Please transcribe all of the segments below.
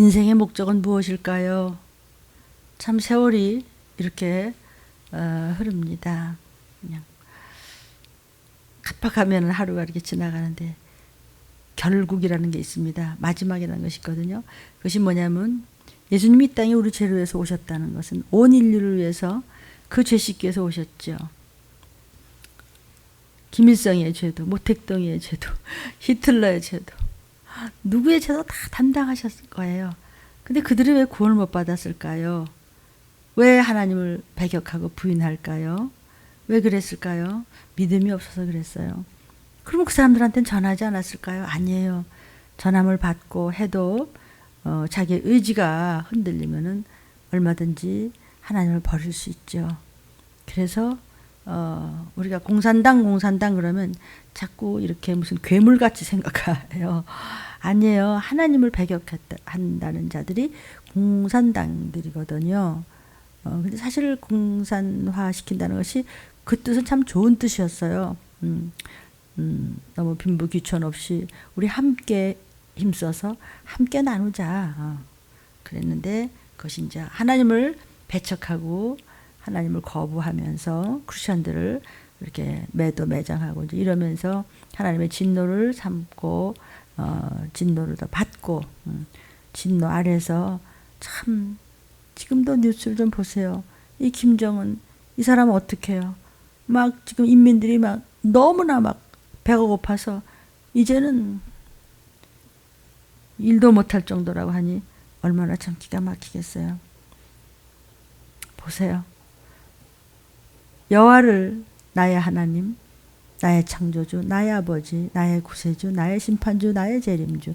인생의 목적은 무엇일까요? 참 세월이 이렇게 흐릅니다. 그냥 깜빡하면 하루가 이렇게 지나가는데 결국이라는 게 있습니다. 마지막이라는 것이 있거든요. 그것이 뭐냐면 예수님이 이 땅에 우리 죄를 위해서 오셨다는 것은 온 인류를 위해서 그 죄 씻기 위해서 오셨죠. 김일성의 죄도, 모택동이의 죄도, 히틀러의 죄도, 누구의 죄도 다 담당하셨을 거예요. 근데 그들이 왜 구원을 못 받았을까요? 왜 하나님을 배격하고 부인할까요? 왜 그랬을까요? 믿음이 없어서 그랬어요. 그럼 그 사람들한테는 전하지 않았을까요? 아니에요. 전함을 받고 해도 자기의 의지가 흔들리면은 얼마든지 하나님을 버릴 수 있죠. 그래서 우리가 공산당 그러면 자꾸 이렇게 무슨 괴물같이 생각해요. 아니에요. 하나님을 배격한다는 자들이 공산당들이거든요. 근데 사실 공산화 시킨다는 것이 그 뜻은 참 좋은 뜻이었어요. 너무 빈부귀천 없이 우리 함께 힘써서 함께 나누자. 그랬는데 그것이 이제 하나님을 배척하고 하나님을 거부하면서 크리스천들을 이렇게 매장하고 이제 이러면서 하나님의 진노를 삼고 진노를 더 받고 진노 아래서 참 지금도 뉴스를 좀 보세요. 이 김정은 이 사람은 어떻게 해요? 막 지금 인민들이 막 너무나 막 배가 고파서 이제는 일도 못할 정도라고 하니 얼마나 참 기가 막히겠어요. 보세요. 여호와를 나의 하나님, 나의 창조주, 나의 아버지, 나의 구세주, 나의 심판주, 나의 재림주,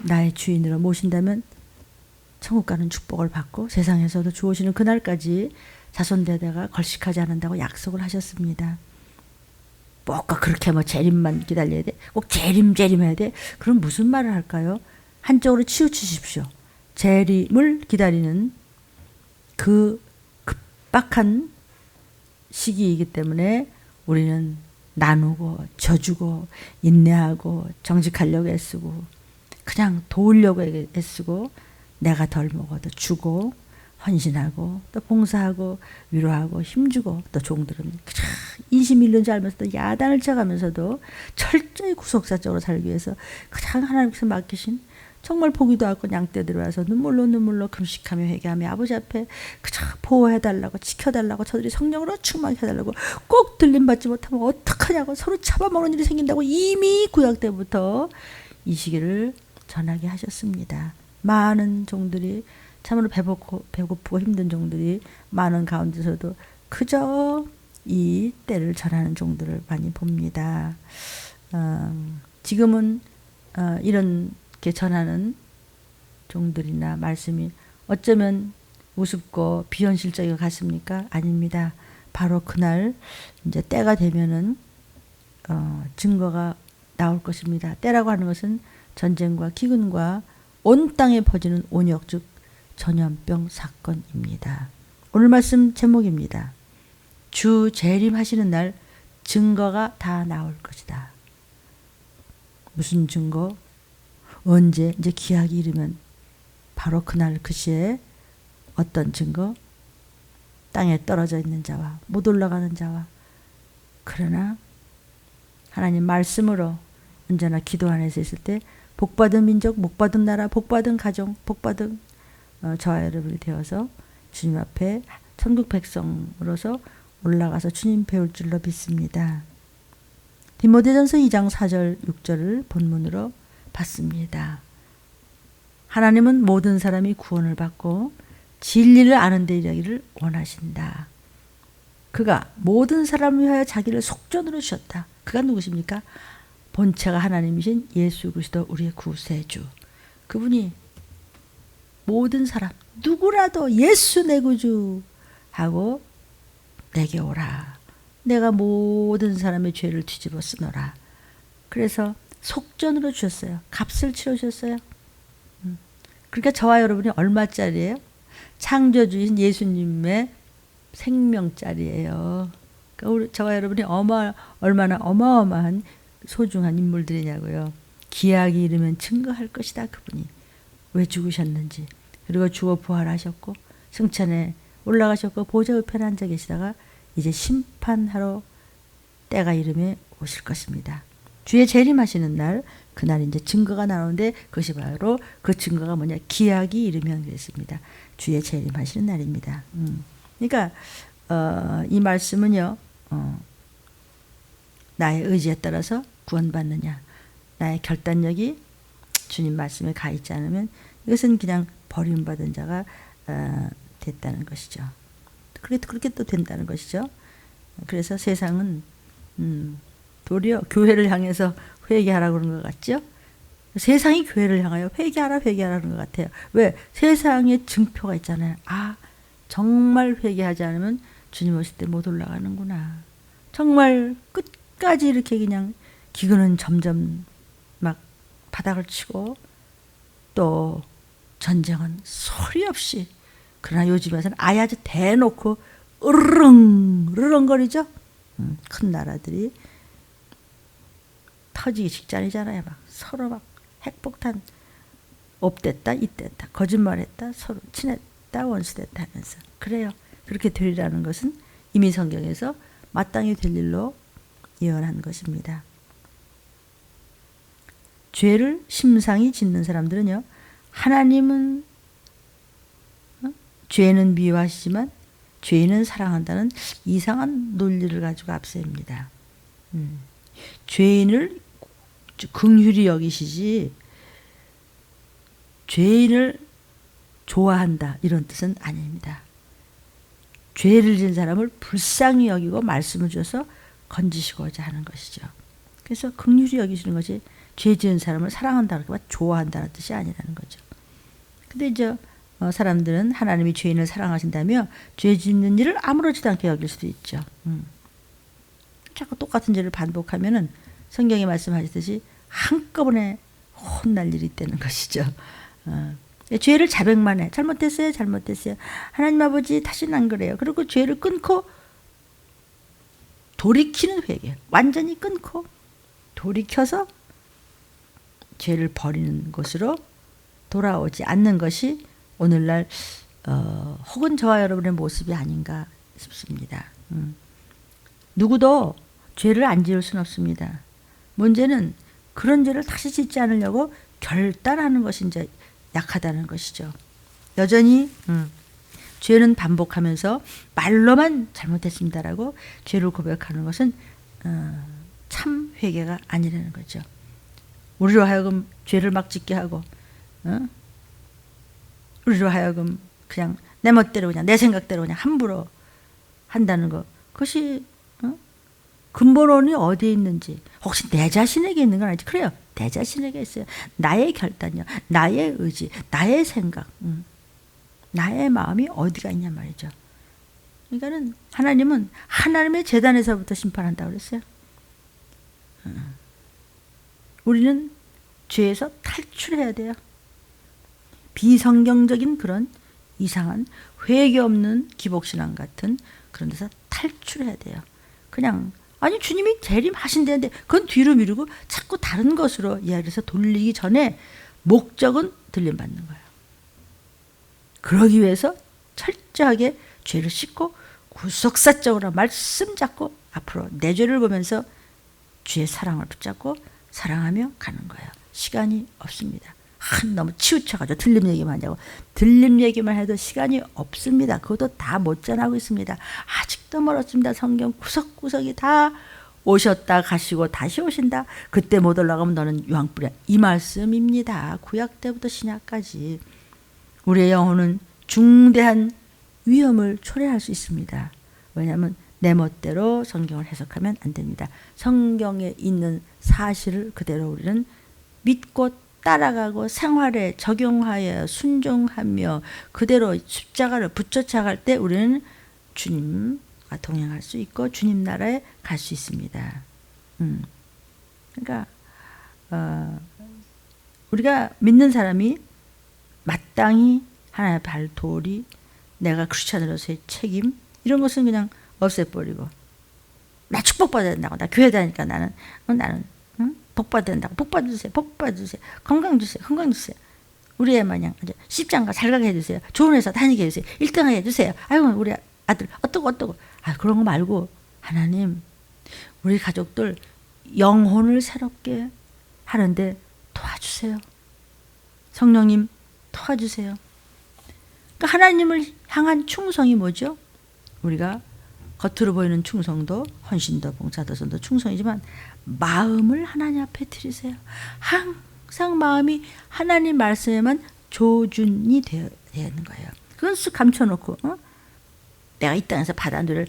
나의 주인으로 모신다면 천국 가는 축복을 받고 세상에서도 주어지는 그날까지 자손대대가 걸식하지 않는다고 약속을 하셨습니다. 뭐가 그렇게 뭐 재림만 기다려야 돼? 꼭 재림 해야 돼? 그럼 무슨 말을 할까요? 한쪽으로 치우치십시오. 재림을 기다리는 그 급박한 시기이기 때문에 우리는 나누고 져주고 인내하고 정직하려고 애쓰고 그냥 도우려고 애쓰고 내가 덜 먹어도 주고 헌신하고 또 봉사하고 위로하고 힘주고 또 종들은 인심 잃는 줄 알면서도 야단을 쳐가면서도 철저히 구속사적으로 살기 위해서 그냥 하나님께서 맡기신 정말 보기도 하고 양떼들이 와서 눈물로 금식하며 회개하며 아버지 앞에 그저 보호해달라고 지켜달라고 저들이 성령으로 충만히 해달라고 꼭 들림받지 못하면 어떡하냐고 서로 잡아먹는 일이 생긴다고 이미 구약 때부터 이 시기를 전하게 하셨습니다. 많은 종들이 참으로 배고프고 힘든 종들이 많은 가운데서도 그저 이 때를 전하는 종들을 많이 봅니다. 지금은 이렇게 전하는 종들이나 말씀이 어쩌면 우습고 비현실적인 것 같습니까? 아닙니다. 바로 그날 이제 때가 되면은 증거가 나올 것입니다. 때라고 하는 것은 전쟁과 기근과 온 땅에 퍼지는 온역 즉 전염병 사건입니다. 오늘 말씀 제목입니다. 주 재림하시는 날 증거가 다 나올 것이다. 무슨 증거? 언제? 이제 기약이 이르면 바로 그날 그 시에 어떤 증거? 땅에 떨어져 있는 자와 못 올라가는 자와 그러나 하나님 말씀으로 언제나 기도 안에서 있을 때 복받은 민족, 복받은 나라, 복받은 가정, 복받은 저와 여러분이 되어서 주님 앞에 천국 백성으로서 올라가서 주님 배울 줄로 믿습니다. 디모데전서 2장 4절 6절을 본문으로 봤습니다. 하나님은 모든 사람이 구원을 받고 진리를 아는 데 이르기를 원하신다. 그가 모든 사람을 위하여 자기를 속전으로 주셨다. 그가 누구십니까? 본체가 하나님이신 예수 그리스도 우리의 구세주. 그분이 모든 사람 누구라도 예수 내 구주 하고 내게 오라. 내가 모든 사람의 죄를 뒤집어 쓰노라. 그래서 속전으로 주셨어요. 값을 치러주셨어요. 그러니까 저와 여러분이 얼마짜리예요? 창조주이신 예수님의 생명짜리예요. 그러니까 저와 여러분이 얼마나 어마어마한 소중한 인물들이냐고요. 기약이 이르면 증거할 것이다. 그분이 왜 죽으셨는지. 그리고 죽어 부활하셨고 승천에 올라가셨고 보좌 우편에 앉아 계시다가 이제 심판하러 때가 이르면 오실 것입니다. 주의 재림하시는 날, 그날 이제 증거가 나오는데 그것이 바로 그 증거가 뭐냐, 기약이 이르면 그랬습니다. 주의 재림하시는 날입니다. 그러니까 이 말씀은요, 나의 의지에 따라서 구원받느냐, 나의 결단력이 주님 말씀에 가 있지 않으면 이것은 그냥 버림받은 자가 됐다는 것이죠. 그렇게 또 된다는 것이죠. 그래서 세상은 도리어 교회를 향해서 회개하라고 그러는 것 같죠? 세상이 교회를 향하여 회개하라는 것 같아요. 왜? 세상에 증표가 있잖아요. 아, 정말 회개하지 않으면 주님 오실 때 못 올라가는구나. 정말 끝까지 이렇게 그냥 기근은 점점 막 바닥을 치고 또 전쟁은 소리 없이, 그러나 요즘에서는 아주 대놓고 으르렁거리죠. 큰 나라들이 터지기 직전이잖아요. 막 서로 막 핵폭탄 업됐다 이땠다 거짓말했다 서로 친했다 원수됐다 하면서. 그래요. 그렇게 되리라는 것은 이미 성경에서 마땅히 될 일로 예언한 것입니다. 죄를 심상히 짓는 사람들은요, 하나님은 죄는 미워하시지만 죄인은 사랑한다는 이상한 논리를 가지고 앞세웁니다. 죄인을 긍휼히 여기시지 죄인을 좋아한다 이런 뜻은 아닙니다. 죄를 지은 사람을 불쌍히 여기고 말씀을 주셔서 건지시고자 하는 것이죠. 그래서 긍휼히 여기시는 것이 죄 지은 사람을 사랑한다는 것과 좋아한다는 뜻이 아니라는 거죠. 근데 이제 사람들은 하나님이 죄인을 사랑하신다며 죄 짓는 일을 아무렇지도 않게 여길 수도 있죠. 자꾸 똑같은 죄를 반복하면은 성경이 말씀하시듯이 한꺼번에 혼날 일이 있다는 것이죠. 죄를 자백만 해. 잘못했어요. 하나님 아버지 다시는 안 그래요. 그리고 죄를 끊고 돌이키는 회개. 완전히 끊고 돌이켜서 죄를 버리는 곳으로 돌아오지 않는 것이 오늘날 혹은 저와 여러분의 모습이 아닌가 싶습니다. 누구도 죄를 안 지을 수는 없습니다. 문제는 그런 죄를 다시 짓지 않으려고 결단하는 것이 이제 약하다는 것이죠. 여전히 죄는 반복하면서 말로만 잘못했습니다라고 죄를 고백하는 것은 참 회개가 아니라는 거죠. 우리로 하여금 죄를 막 짓게 하고 우리로 하여금 그냥 내 멋대로 그냥 내 생각대로 그냥 함부로 한다는 것, 그것이 근본원이 어디에 있는지, 혹시 내 자신에게 있는 건 아니지. 그래요. 내 자신에게 있어요. 나의 결단력, 나의 의지, 나의 생각, 나의 마음이 어디가 있냐 말이죠. 그러니까는 하나님은 하나님의 재단에서부터 심판한다고 그랬어요. 우리는 죄에서 탈출해야 돼요. 비성경적인 그런 이상한 회개 없는 기복신앙 같은 그런 데서 탈출해야 돼요. 그냥 아니 주님이 재림하신다는데 그건 뒤로 미루고 자꾸 다른 것으로 이야기해서 돌리기 전에 목적은 들림받는 거예요. 그러기 위해서 철저하게 죄를 씻고 구속사적으로 말씀 잡고 앞으로 내 죄를 보면서 주의 사랑을 붙잡고 사랑하며 가는 거예요. 시간이 없습니다. 너무 치우쳐가지고 들림 얘기만 하냐고. 들림 얘기만 해도 시간이 없습니다. 그것도 다 못 전하고 있습니다. 아직도 멀었습니다. 성경 구석구석이 다 오셨다 가시고 다시 오신다. 그때 못 올라가면 너는 유황불이야. 이 말씀입니다. 구약 때부터 신약까지. 우리의 영혼은 중대한 위험을 초래할 수 있습니다. 왜냐하면 내 멋대로 성경을 해석하면 안 됩니다. 성경에 있는 사실을 그대로 우리는 믿고 따라가고 생활에 적용하여 순종하며 그대로 십자가를 붙여차갈 때 우리는 주님과 동행할 수 있고 주님 나라에 갈 수 있습니다. 그러니까 우리가 믿는 사람이 마땅히 하나님의 발도리, 내가 크리스찬으로서의 책임, 이런 것은 그냥 없애버리고, 나 축복받아야 된다고, 나 교회 다니까 나는 복 받는다고 복 받으세요. 복 받으세요. 건강 주세요. 건강 주세요. 우리 애 마냥 십장가 잘 가게 해주세요. 좋은 회사 다니게 해주세요. 1등하게 해주세요. 아이고 우리 아들 어떠고 그런 거 말고 하나님 우리 가족들 영혼을 새롭게 하는데 도와주세요. 성령님 도와주세요. 그러니까 하나님을 향한 충성이 뭐죠? 우리가 겉으로 보이는 충성도 헌신도 봉사도선도 충성이지만 마음을 하나님 앞에 드리세요. 항상 마음이 하나님 말씀에만 조준이 되어 있는 거예요. 그건 쑥 감춰놓고 내가 이 땅에서 받아 누릴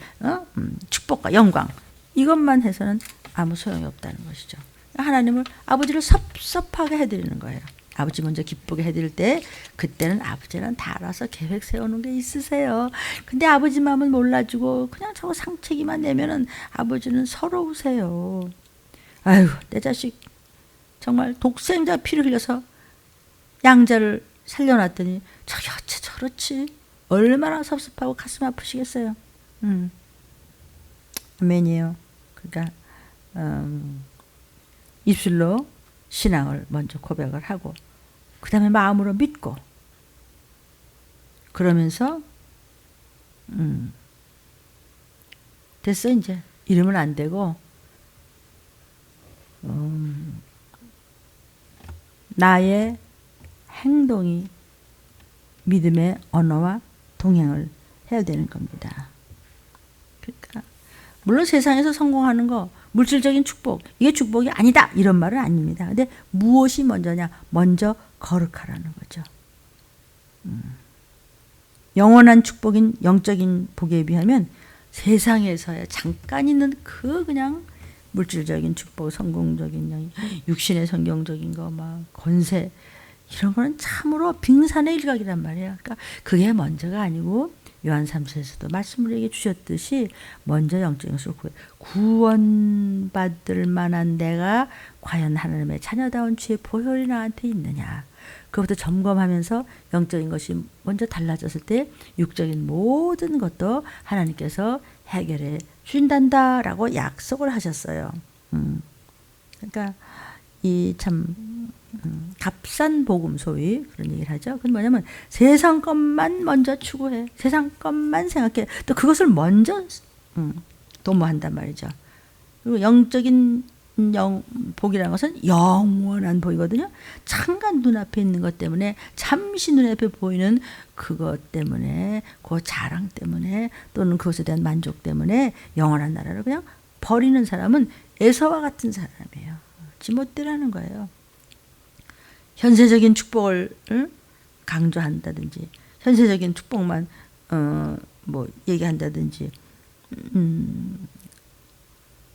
축복과 영광 이것만 해서는 아무 소용이 없다는 것이죠. 하나님을 아버지를 섭섭하게 해드리는 거예요. 아버지 먼저 기쁘게 해드릴 때 그때는 아버지는 다 알아서 계획 세우는 게 있으세요. 근데 아버지 마음은 몰라주고 그냥 저거 상책이만 내면은 아버지는 서러우세요. 아유 내 자식 정말 독생자 피를 흘려서 양자를 살려놨더니 저기 어째 저렇지. 얼마나 섭섭하고 가슴 아프시겠어요. 아멘이에요. 그러니까 입술로 신앙을 먼저 고백을 하고 그 다음에 마음으로 믿고 그러면서 됐어 이제 이러면 안 되고 나의 행동이 믿음의 언어와 동행을 해야 되는 겁니다. 그러니까 물론 세상에서 성공하는 거 물질적인 축복 이게 축복이 아니다 이런 말은 아닙니다. 근데 무엇이 먼저냐? 먼저 거룩하라는 거죠. 영원한 축복인 영적인 복에 비하면 세상에서야 잠깐 있는 그 그냥 물질적인 축복 성공적인 육신의 성경적인 거 막 권세 이런 거는 참으로 빙산의 일각이란 말이에요. 그러니까 그게 먼저가 아니고 요한 3서에서도 말씀을 얘기해 주셨듯이 먼저 영적인 것을 구원받을 만한 내가 과연 하나님의 자녀다운 주의 보혈이 나한테 있느냐. 그것부터 점검하면서 영적인 것이 먼저 달라졌을 때 육적인 모든 것도 하나님께서 해결해 주신단다라고 약속을 하셨어요. 그러니까 이 참 값싼 복음 소위 그런 얘기를 하죠. 그건 뭐냐면 세상 것만 먼저 추구해. 세상 것만 생각해. 또 그것을 먼저 도모한단 말이죠. 그리고 영적인 복이라는 것은 영원한 복이거든요. 잠깐 눈앞에 있는 것 때문에 잠시 눈앞에 보이는 그것 때문에 그 자랑 때문에 또는 그것에 대한 만족 때문에 영원한 나라를 그냥 버리는 사람은 에서와 같은 사람이에요. 지못대라는 거예요. 현세적인 축복을 강조한다든지 현세적인 축복만 뭐 얘기한다든지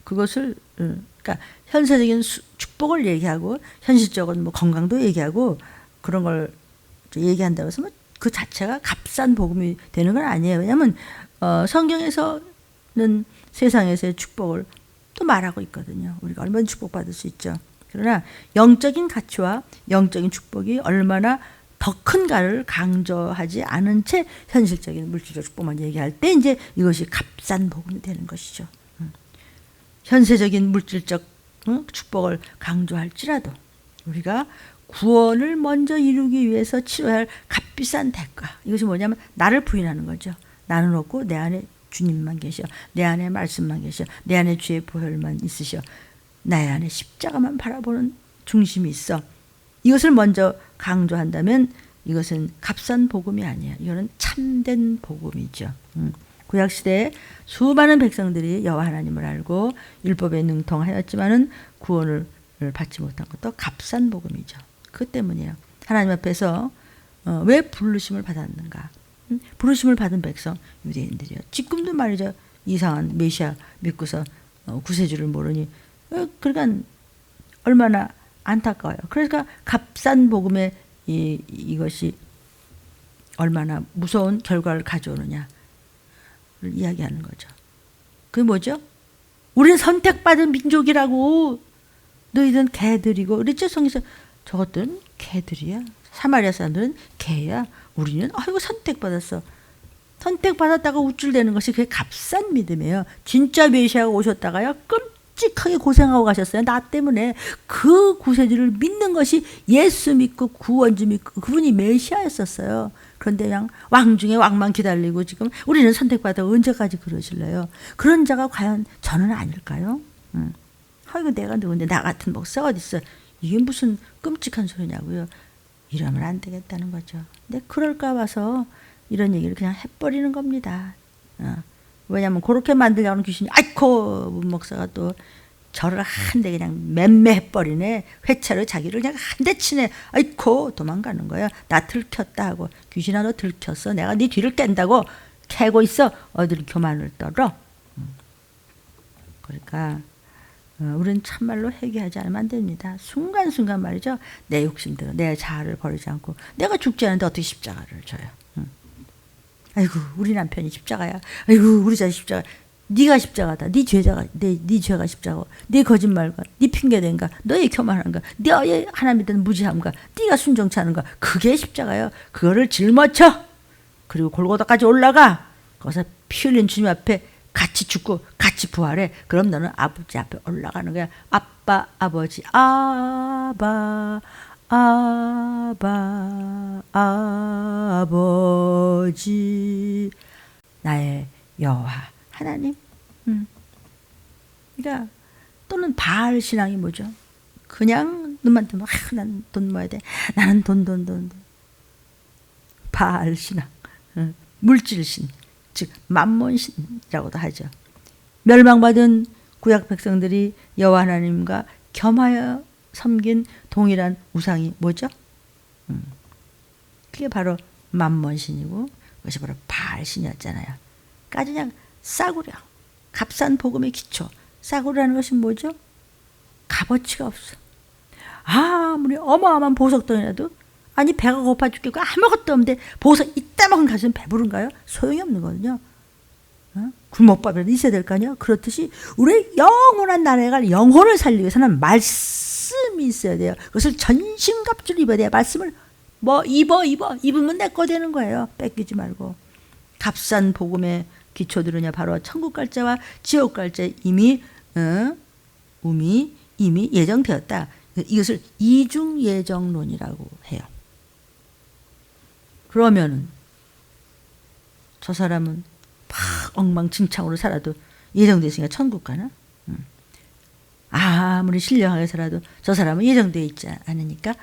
그것을 그러니까 현세적인 축복을 얘기하고 현실적인 뭐 건강도 얘기하고 그런 걸 얘기한다고 해서 그 자체가 값싼 복음이 되는 건 아니에요. 왜냐하면 성경에서는 세상에서의 축복을 또 말하고 있거든요. 우리가 얼마나 축복받을 수 있죠. 그러나 영적인 가치와 영적인 축복이 얼마나 더 큰가를 강조하지 않은 채 현실적인 물질적 축복만 얘기할 때 이제 이것이 값싼 복음이 되는 것이죠. 현세적인 물질적 축복을 강조할지라도 우리가 구원을 먼저 이루기 위해서 치러야 할 값비싼 대가 이것이 뭐냐면 나를 부인하는 거죠. 나는 없고 내 안에 주님만 계셔. 내 안에 말씀만 계셔. 내 안에 주의 보혈만 있으셔. 나의 안에 십자가만 바라보는 중심이 있어. 이것을 먼저 강조한다면 이것은 값싼 복음이 아니야. 이거는 참된 복음이죠. 구약시대에 수많은 백성들이 여호와 하나님을 알고 율법에 능통하였지만은 구원을 받지 못한 것도 값싼 복음이죠. 그 때문이에요. 하나님 앞에서 왜 부르심을 받았는가. 부르심을 받은 백성 유대인들이요. 지금도 말이죠. 이상한 메시아 믿고서 구세주를 모르니 그러니까 얼마나 안타까워요. 그러니까 값싼 복음의 이것이 얼마나 무서운 결과를 가져오느냐를 이야기하는 거죠. 그게 뭐죠? 우리는 선택받은 민족이라고 너희들은 개들이고 그랬죠. 성경에서 저것들은 개들이야. 사마리아 사람들은 개야. 우리는 아이고 선택받았어. 선택받았다가 우쭐대는 것이 그게 값싼 믿음이에요. 진짜 메시아가 오셨다가요. 끔찍하게 고생하고 가셨어요. 나 때문에. 그 구세주를 믿는 것이 예수 믿고 구원주 믿고 그분이 메시아였었어요. 그런데 그냥 왕 중에 왕만 기다리고 지금 우리는 선택받아 언제까지 그러실래요? 그런 자가 과연 저는 아닐까요? 아이고 내가 누군데 나 같은 목사 어디 있어? 이게 무슨 끔찍한 소리냐고요. 이러면 안 되겠다는 거죠. 근데 그럴까 봐서 이런 얘기를 그냥 해버리는 겁니다. 왜냐하면 그렇게 만들려고 하는 귀신이 아이코 문 목사가 또 저를 한 대 그냥 맴매해버리네. 회차로 자기를 그냥 한 대 치네. 아이코 도망가는 거야. 나 들켰다 하고. 귀신아 너 들켰어. 내가 네 뒤를 깬다고 캐고 있어. 어디를 교만을 떨어. 그러니까 우리는 참말로 회개하지 않으면 안 됩니다. 순간순간 말이죠. 내 욕심대로 내 자아를 버리지 않고 내가 죽지 않은데 어떻게 십자가를 져요. 아이고 우리 남편이 십자가야. 아이고 우리 자식 십자가. 네가 십자가다. 네 죄가 십자가고. 네 거짓말과 네 핑계댄가. 너의 교만한가. 너의 하나님에 대한 무지함과 네가 순종치 않은가. 그게 십자가요. 그거를 짊어져. 그리고 골고다까지 올라가. 거기서 피 흘린 주님 앞에 같이 죽고 같이 부활해. 그럼 너는 아버지 앞에 올라가는 거야. 아빠 아버지 아바 아버지 나의 여호와 하나님. 그러니까 또는 바알 신앙이 뭐죠? 그냥 눈만 뜨면 난 돈 모아야 돼. 나는 돈. 바알 신앙, 물질신, 즉 만몬신이라고도 하죠. 멸망받은 구약 백성들이 여호와 하나님과 겸하여 섬긴 동일한 우상이 뭐죠? 그게 바로 만몬신이고 그것이 바로 바알신이었잖아요. 그러니까 그냥 싸구려, 값싼 복음의 기초. 싸구려라는 것이 뭐죠? 값어치가 없어. 아무리 어마어마한 보석돈이라도 아니 배가 고파 죽겠고 아무것도 없는데 보석 이따만큼 가지면 배부른가요? 소용이 없는 거거든요. 굶먹밥이라도 있어야 될 거 아니야? 그렇듯이 우리의 영원한 나라에 갈 영혼을 살리기 위해서는 말씀이 있어야 돼요. 그것을 전신갑주를 입어야 돼요. 말씀을 뭐 입으면 내 거 되는 거예요. 뺏기지 말고. 값싼 복음의 기초들은요 바로 천국 갈 자와 지옥 갈 자 이미 예정되었다. 이것을 이중 예정론이라고 해요. 그러면은 저 사람은 막 엉망진창으로 살아도 예정됐으니까 천국 가나? 아무리 신령하게 살아도 저 사람은 예정되어 있지 않으니까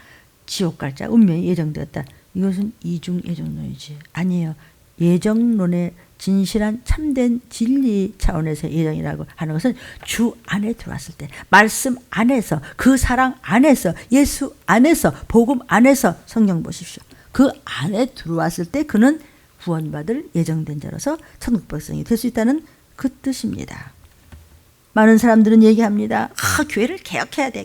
지옥 갈 자 운명이 예정되었다. 이것은 이중 예정론이지. 아니에요. 예정론의 진실한 참된 진리 차원에서 예정이라고 하는 것은 주 안에 들어왔을 때 말씀 안에서 그 사랑 안에서 예수 안에서 복음 안에서 성경 보십시오. 그 안에 들어왔을 때 그는 구원받을 예정된 자로서 천국 백성이 될 수 있다는 그 뜻입니다. 많은 사람들은 얘기합니다. 교회를 개혁해야 돼.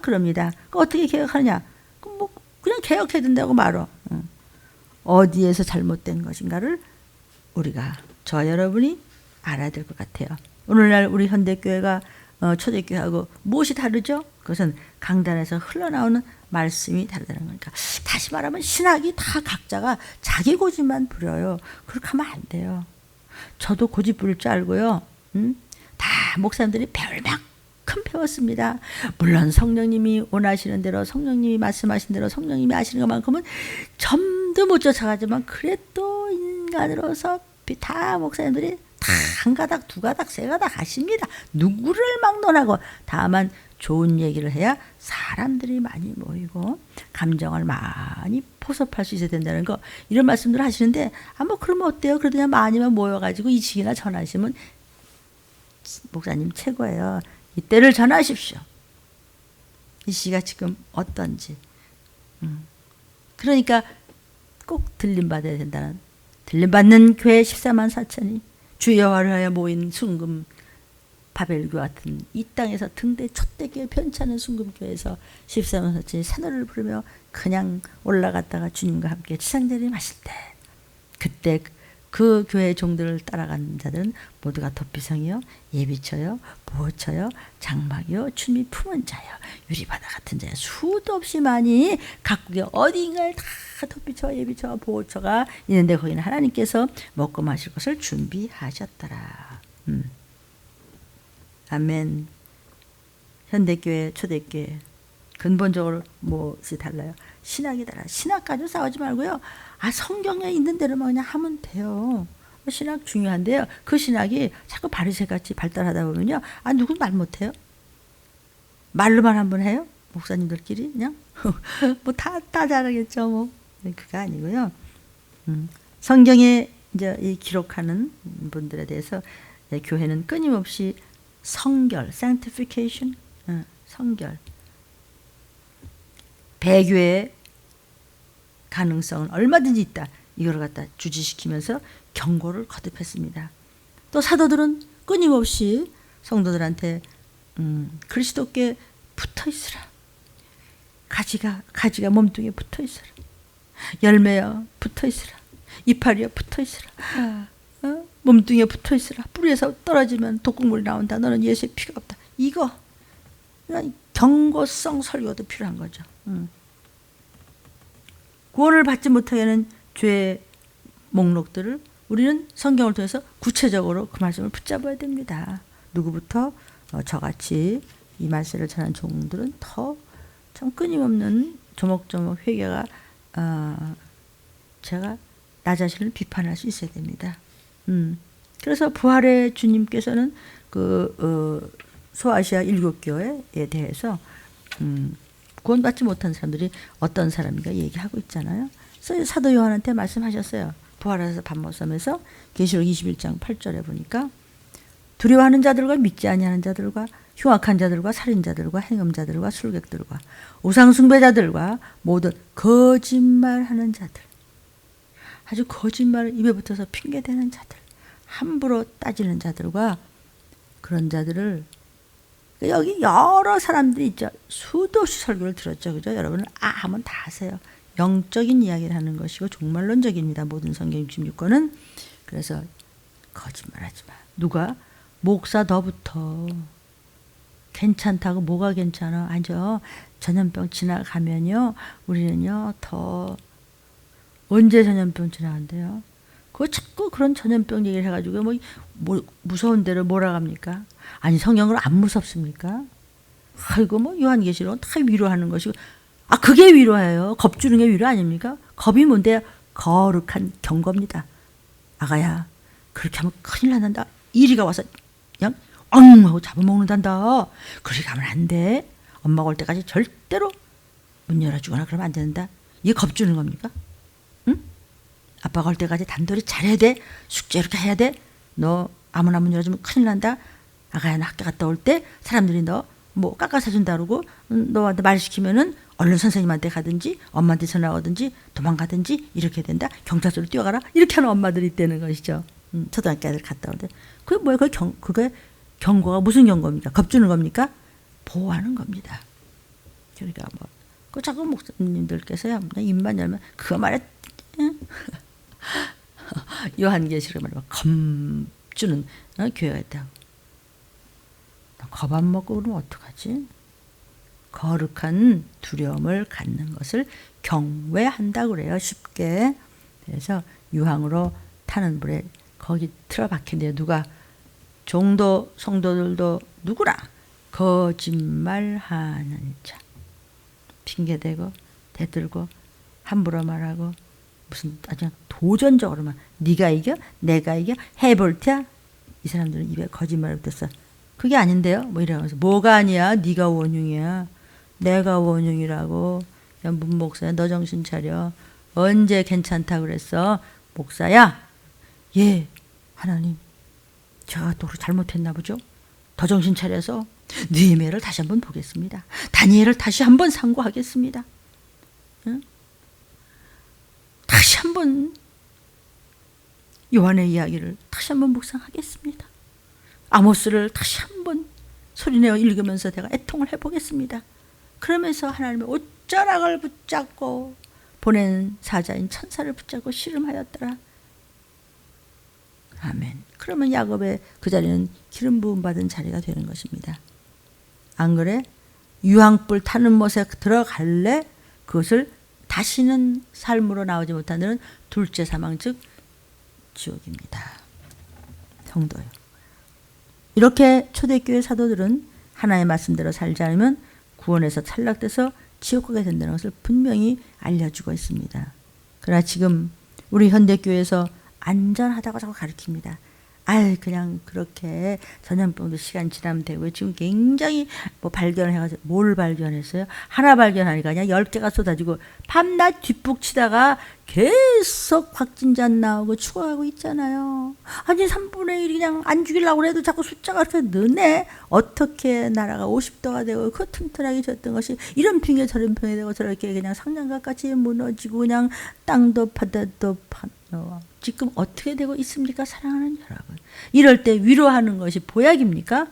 그럽니다. 어떻게 개혁하느냐? 그냥 개혁해야 된다고 말어. 어디에서 잘못된 것인가를 우리가 저와 여러분이 알아야 될 것 같아요. 오늘날 우리 현대교회가 초대교회하고 무엇이 다르죠? 그것은 강단에서 흘러나오는 말씀이 다르다는 거니까. 다시 말하면 신학이 다 각자가 자기 고집만 부려요. 그렇게 하면 안 돼요. 저도 고집 부릴 줄 알고요. 다 목사님들이 배울 만큼 배웠습니다. 물론 성령님이 원하시는 대로 성령님이 말씀하신 대로 성령님이 아시는 것만큼은 점도 못 쫓아가지만 그래도 인간으로서 다 목사님들이 다 한 가닥 두 가닥 세 가닥 하십니다. 누구를 막론하고. 다만 좋은 얘기를 해야 사람들이 많이 모이고 감정을 많이 포섭할 수 있어야 된다는 거, 이런 말씀들 하시는데 뭐 그러면 어때요? 그래도 그냥 많이만 모여가지고 이 시기나 전하시면 목사님 최고예요. 이때를 전하십시오. 이 시기가 지금 어떤지. 그러니까 꼭 들림받아야 된다는, 들림받는 교회 14만 4천이 주 여호와를 위하여 모인 순금 바벨교 같은 이 땅에서 등대 촛대기에 편찮은 순금교회에서 14만 4천이 새노래를 부르며 그냥 올라갔다가 주님과 함께 지상재림하실 때, 그때 그 교회 종들을 따라가는 자들은 모두가 덧비성이요, 예비처요, 보호처요, 장막이요, 주님이 품은 자요, 유리바다 같은 자요, 수도 없이 많이 각국의 어딘가에 다 덧비처와 예비처와 보호처가 있는데 거기는 하나님께서 먹고 마실 것을 준비하셨더라. 아멘. 현대교회, 초대교회 근본적으로 무엇이 달라요? 신학이 달라요. 신학 가지고 싸우지 말고요. 성경에 있는 대로만 그냥 하면 돼요. 신학 중요한데요. 그 신학이 자꾸 바리새같이 발달하다 보면요. 누군 말 못해요? 말로만 한번 해요? 목사님들끼리 그냥 뭐 다 잘하겠죠. 뭐 그거 아니고요. 성경에 이제 이 기록하는 분들에 대해서 교회는 끊임없이 성결, sanctification, 성결, 배교의 가능성은 얼마든지 있다. 이걸 갖다 주지시키면서 경고를 거듭했습니다. 또 사도들은 끊임없이 성도들한테 그리스도께 붙어 있으라. 가지가 몸뚱이에 붙어 있으라. 열매여 붙어 있으라. 이파리여 붙어 있으라. 몸뚱이에 붙어 있으라. 뿌리에서 떨어지면 독극물이 나온다. 너는 예수의 피가 없다. 이거 경고성 설교도 필요한 거죠. 구원을 받지 못하게 하는 죄의 목록들을 우리는 성경을 통해서 구체적으로 그 말씀을 붙잡아야 됩니다. 누구부터? 저같이 이 말씀을 전한 종들은 더 참 끊임없는 조목조목 회개가 제가 나 자신을 비판할 수 있어야 됩니다. 그래서 부활의 주님께서는 소아시아 일곱교회에 대해서 구원받지 못한 사람들이 어떤 사람인가 얘기하고 있잖아요. 그래서 사도 요한한테 말씀하셨어요. 부활해서 밤모섬에서 계시록 21장 8절에 보니까 두려워하는 자들과 믿지 아니하는 자들과 흉악한 자들과 살인자들과 행음자들과 술객들과 우상숭배자들과 모든 거짓말하는 자들, 아주 거짓말을 입에 붙어서 핑계대는 자들, 함부로 따지는 자들과 그런 자들을, 여기 여러 사람들이 있죠. 수도 없이 설교를 들었죠. 그죠? 여러분은 하면 다 아세요. 영적인 이야기를 하는 것이고 종말론적입니다. 모든 성경 66권은. 그래서 거짓말하지 마. 누가? 목사 너부터. 괜찮다고 뭐가 괜찮아? 아니죠. 전염병 지나가면요. 우리는요. 더 언제 전염병 지나간대요? 그거 자꾸 그런 전염병 얘기를 해가지고 뭐 무서운 데를 몰아갑니까? 아니 성경을 안 무섭습니까? 아이고 뭐 요한계시록은 다 위로하는 것이고 그게 위로예요. 겁주는 게 위로 아닙니까? 겁이 뭔데? 거룩한 경고입니다. 아가야 그렇게 하면 큰일 난다. 이리가 와서 그냥 엉 하고 잡아먹는단다. 그렇게 가면 안 돼. 엄마가 올 때까지 절대로 문 열어주거나 그러면 안 된다. 이게 겁주는 겁니까? 응? 아빠가 올 때까지 단돌이 잘해야 돼. 숙제 이렇게 해야 돼. 너 아무나 문 열어주면 큰일 난다. 아가야 나 학교 갔다 올 때 사람들이 너 뭐 깎아사준다 그러고 너한테 말 시키면은 얼른 선생님한테 가든지 엄마한테 전화 오든지 도망가든지 이렇게 된다. 경찰서로 뛰어가라. 이렇게 하는 엄마들이 있다는 것이죠. 초등학교 애들 갔다 오는데 그게 뭐야? 그게 경고가 무슨 경고입니까? 겁주는 겁니까? 보호하는 겁니다. 그러니까 그 자꾸 목사님들께서요 입만 열면 그거 말해. 요한계시록 말하면 겁주는 교회가 있다고. 겁 안 먹고 그러면 어떡하지? 거룩한 두려움을 갖는 것을 경외한다고 그래요. 쉽게. 그래서 유황으로 타는 불에 거기 틀어박힌대요. 누가? 종도 성도들도 누구나 거짓말하는 자. 핑계대고 대들고 함부로 말하고 무슨 아주 도전적으로만 네가 이겨? 내가 이겨? 해볼 테야? 이 사람들은 입에 거짓말을 붙였어. 그게 아닌데요? 뭐 이러면서 뭐가 아니야? 네가 원흉이야. 내가 원흉이라고. 야, 문 목사야 너 정신 차려. 언제 괜찮다 그랬어? 목사야. 예 하나님 제가 또 잘못했나 보죠. 더 정신 차려서 느헤미야를 다시 한번 보겠습니다. 다니엘을 다시 한번 상고하겠습니다. 응? 다시 한번 요한의 이야기를 다시 한번 묵상하겠습니다. 아모스를 다시 한번 소리내어 읽으면서 내가 애통을 해보겠습니다. 그러면서 하나님의 옷자락을 붙잡고 보낸 사자인 천사를 붙잡고 씨름하였더라. 아멘. 그러면 야곱의 그 자리는 기름 부음 받은 자리가 되는 것입니다. 안 그래? 유황불 타는 못에 들어갈래? 그것을 다시는 삶으로 나오지 못하는 둘째 사망 즉 지옥입니다. 성도요. 이렇게 초대교회 사도들은 하나님의 말씀대로 살지 않으면 구원에서 탈락돼서 지옥 가게 된다는 것을 분명히 알려주고 있습니다. 그러나 지금 우리 현대교회에서 안전하다고 자꾸 가르칩니다. 그냥 그렇게 전염병도 시간 지나면 되고, 지금 굉장히 뭐 발견해가지고, 뭘 발견했어요? 하나 발견하니까 그냥 10개가 쏟아지고 밤낮 뒷북치다가 계속 확진자 나오고 죽어가고 있잖아요. 아니 3분의 1이 그냥 안 죽이려고 해도 자꾸 숫자가 그렇게 느네. 어떻게 나라가 50도가 되고 그 튼튼하게 졌던 것이 이런 핑계 저런 핑계 되고 저렇게 그냥 상장각같이 무너지고 그냥 땅도 바다도 지금 어떻게 되고 있습니까? 사랑하는 여러분. 이럴 때 위로하는 것이 보약입니까?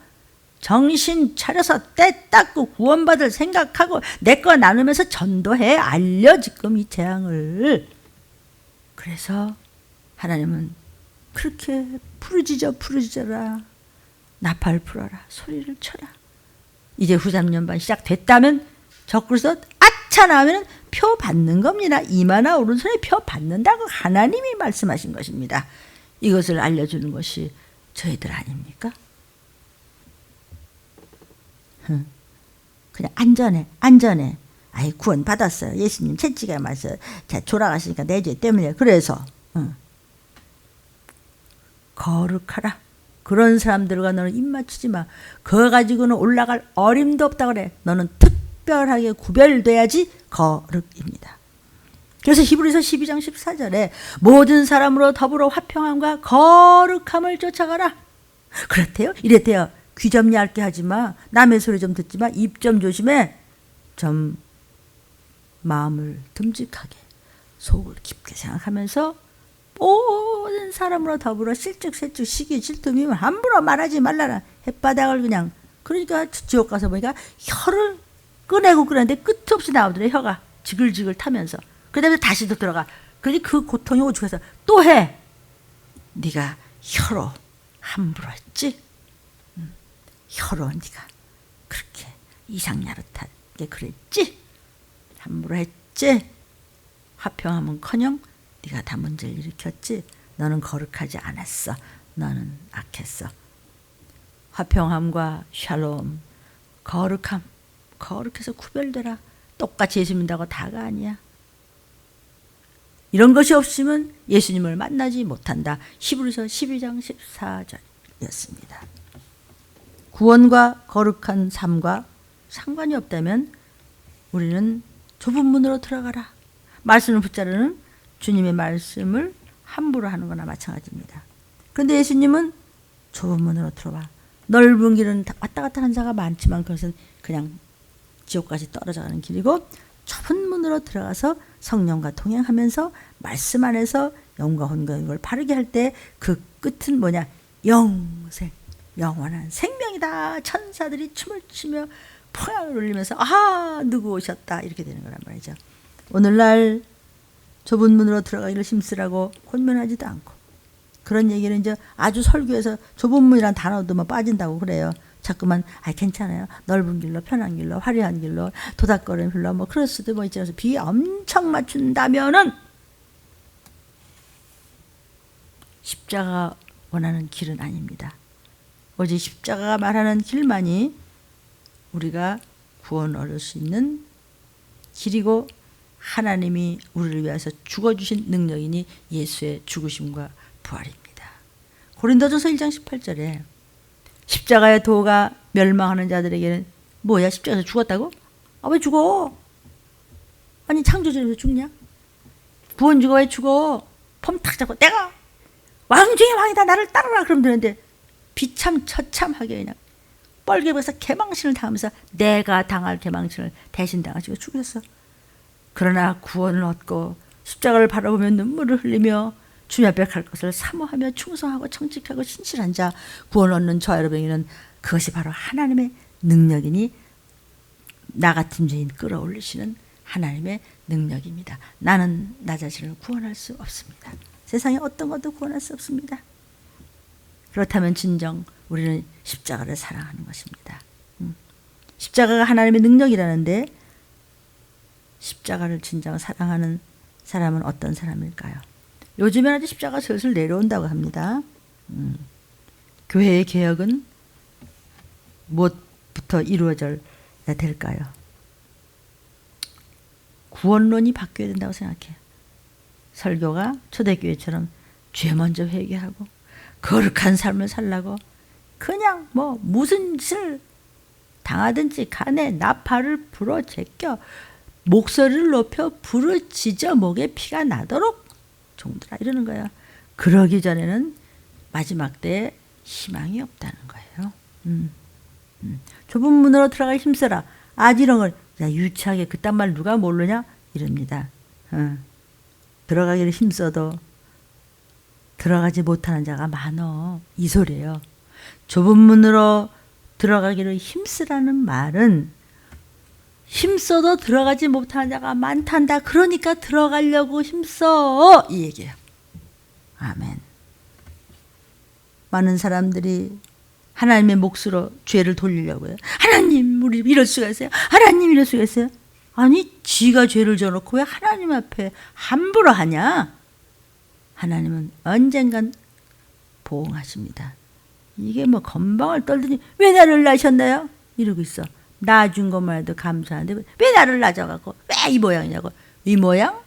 정신 차려서 때 닦고 구원받을 생각하고 내 거 나누면서 전도해 알려 지금 이 재앙을. 그래서 하나님은 그렇게 부르짖어라. 나팔 불어라. 소리를 쳐라. 이제 후삼년반 시작됐다면 적그리스도 아차 나오면 표 받는 겁니다. 이마나 오른손에 표 받는다고 하나님이 말씀하신 것입니다. 이것을 알려주는 것이 저희들 아닙니까? 그냥 안전해. 구원 받았어요. 예수님 채찍에 맞서 돌아가시니까 내 죄 때문에. 그래서 거룩하라. 그런 사람들과 너는 입 맞추지 마. 그거 가지고는 올라갈 어림도 없다 그래. 너는 특별하게 구별돼야지 거룩입니다. 그래서 히브리서 12장 14절에 모든 사람으로 더불어 화평함과 거룩함을 쫓아가라. 그렇대요. 이랬대요. 귀 좀 얇게 하지 마. 남의 소리 좀 듣지 마. 입 좀 조심해. 좀 마음을 듬직하게 속을 깊게 생각하면서 모든 사람으로 더불어 실적세축 시기 질투 미움 함부로 말하지 말라라. 햇바닥을 그냥. 그러니까 지옥 가서 보니까 혀를 꺼내고 그러는데 끝 없이 나오더래. 혀가 지글지글 타면서. 그 다음에 다시 또 들어가. 그러니 그 고통이 오죽해서 또 해. 네가 혀로 함부로 했지. 혀로 네가 그렇게 이상야릇하게 그랬지. 함부로 했지. 화평함은커녕 네가 다 문제를 일으켰지. 너는 거룩하지 않았어. 너는 악했어. 화평함과 샬롬, 거룩함. 거룩해서 구별되라. 똑같이 예수 믿는다고 다가 아니야. 이런 것이 없으면 예수님을 만나지 못한다. 히브리서 12장 14절이었습니다. 구원과 거룩한 삶과 상관이 없다면 우리는 좁은 문으로 들어가라. 말씀을 붙잡는 주님의 말씀을 함부로 하는 거나 마찬가지입니다. 그런데 예수님은 좁은 문으로 들어와. 넓은 길은 왔다 갔다 하는 자가 많지만 그것은 그냥 지옥까지 떨어져 가는 길이고, 좁은 문으로 들어가서 성령과 동행하면서 말씀 안에서 영과 혼과 영을 바르게 할 때 그 끝은 뭐냐? 영생, 영원한 생명이다. 천사들이 춤을 추며 풍악을 울리면서 누구 오셨다 이렇게 되는 거란 말이죠. 오늘날 좁은 문으로 들어가기를 힘쓰라고 권면하지도 않고, 그런 얘기는 이제 아주 설교에서 좁은 문이라는 단어도 뭐 빠진다고 그래요. 자꾸만 괜찮아요. 넓은 길로, 편한 길로, 화려한 길로, 도닥거리는 길로, 뭐 그럴 수도 뭐 있잖아요. 비 엄청 맞춘다면은 십자가 원하는 길은 아닙니다. 오직 십자가가 말하는 길만이 우리가 구원 얻을 수 있는 길이고, 하나님이 우리를 위해서 죽어주신 능력이니 예수의 죽으심과 부활입니다. 고린도전서 1장 18절에 십자가의 도가 멸망하는 자들에게는 뭐야? 십자가에서 죽었다고? 왜 죽어? 아니 창조주에서 죽냐? 구원주가 왜 죽어? 폼 탁 잡고 내가 왕 중에 왕이다 나를 따르라 그러면 되는데 비참처참하게 그냥 뻘개에서 개망신을 당하면서 내가 당할 개망신을 대신 당하시고 죽였어. 그러나 구원을 얻고 십자가를 바라보며 눈물을 흘리며 주님 앞에 갈 것을 사모하며 충성하고 정직하고 신실한 자, 구원 얻는 저 여러분에게는 그것이 바로 하나님의 능력이니 나 같은 죄인 끌어올리시는 하나님의 능력입니다. 나는 나 자신을 구원할 수 없습니다. 세상에 어떤 것도 구원할 수 없습니다. 그렇다면 진정 우리는 십자가를 사랑하는 것입니다. 십자가가 하나님의 능력이라는데 십자가를 진정 사랑하는 사람은 어떤 사람일까요? 요즘에는 십자가 슬슬 내려온다고 합니다. 교회의 개혁은 무엇부터 이루어져야 될까요? 구원론이 바뀌어야 된다고 생각해요. 설교가 초대교회처럼 죄 먼저 회개하고 거룩한 삶을 살라고 그냥 뭐 무슨 짓을 당하든지 간에 나팔을 불어 제껴 목소리를 높여 부르짖어 목에 피가 나도록 종들아 이러는 거야. 그러기 전에는 마지막 때에 희망이 없다는 거예요. 좁은 문으로 들어갈 힘써라. 아직 이런 걸 야, 유치하게 그딴 말 누가 모르냐? 이럽니다. 들어가기를 힘써도 들어가지 못하는 자가 많어. 이 소리예요. 좁은 문으로 들어가기를 힘쓰라는 말은 힘써도 들어가지 못하는 자가 많단다. 그러니까 들어가려고 힘써. 이 얘기예요. 아멘. 많은 사람들이 하나님의 몫으로 죄를 돌리려고 해요. 하나님 우리 이럴 수가 있어요? 하나님 이럴 수가 있어요? 아니 지가 죄를 져놓고 왜 하나님 앞에 함부로 하냐? 하나님은 언젠간 보응하십니다. 이게 뭐 건방을 떨더니 왜 나를 낳으셨나요? 이러고 있어. 낳아준 것만 해도 감사한데 왜 나를 낳아갖고 왜 이 모양이냐고. 이 모양?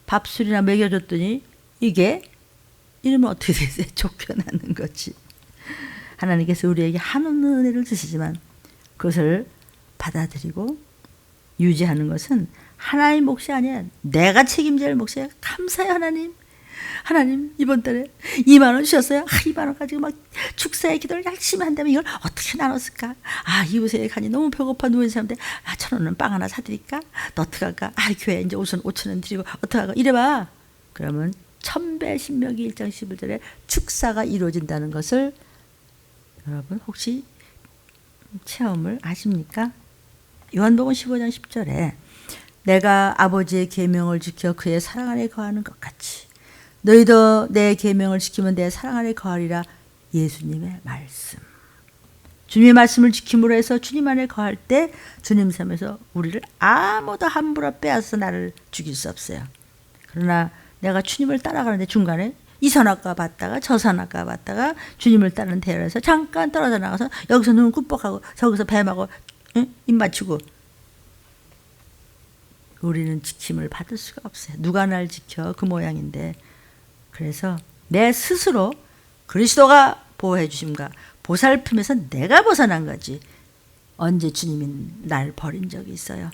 밥술이나 먹여줬더니 이게 이러면 어떻게 되세요? 쫓겨나는 거지. 하나님께서 우리에게 한없는 은혜를 주시지만 그것을 받아들이고 유지하는 것은 하나님 몫이 아니야. 내가 책임져야 할 몫이야. 감사해요 하나님. 하나님 이번 달에 2만 원 주셨어요. 2만 원 가지고 막 축사의 기도를 열심히 한다면 이걸 어떻게 나눴을까? 이웃에 가니 너무 배고파 누운 사람들 1,000원은 빵 하나 사드릴까? 너 어떡할까? 교회 이제 우선 5,000원 드리고 어떡하고 이래봐. 그러면 1000배 신명기 1장 11절에 축사가 이루어진다는 것을 여러분 혹시 체험을 아십니까? 요한복음 15장 10절에 내가 아버지의 계명을 지켜 그의 사랑 안에 거하는 것 같이 너희도 내 계명을 지키면 내 사랑 안에 거하리라. 예수님의 말씀. 주님의 말씀을 지킴으로 해서 주님 안에 거할 때 주님 삶에서 우리를 아무도 함부로 빼앗아 나를 죽일 수 없어요. 그러나 내가 주님을 따라가는데 중간에 이 선악과 봤다가 저 선악과 봤다가 주님을 따르는 대열에서 잠깐 떨어져 나가서 여기서 눈 꾹뻑하고 저기서 뱀하고 입 맞추고 우리는 지킴을 받을 수가 없어요. 누가 날 지켜 그 모양인데. 그래서 내 스스로 그리스도가 보호해 주심과 보살핌에서 내가 벗어난 거지. 언제 주님이 날 버린 적이 있어요.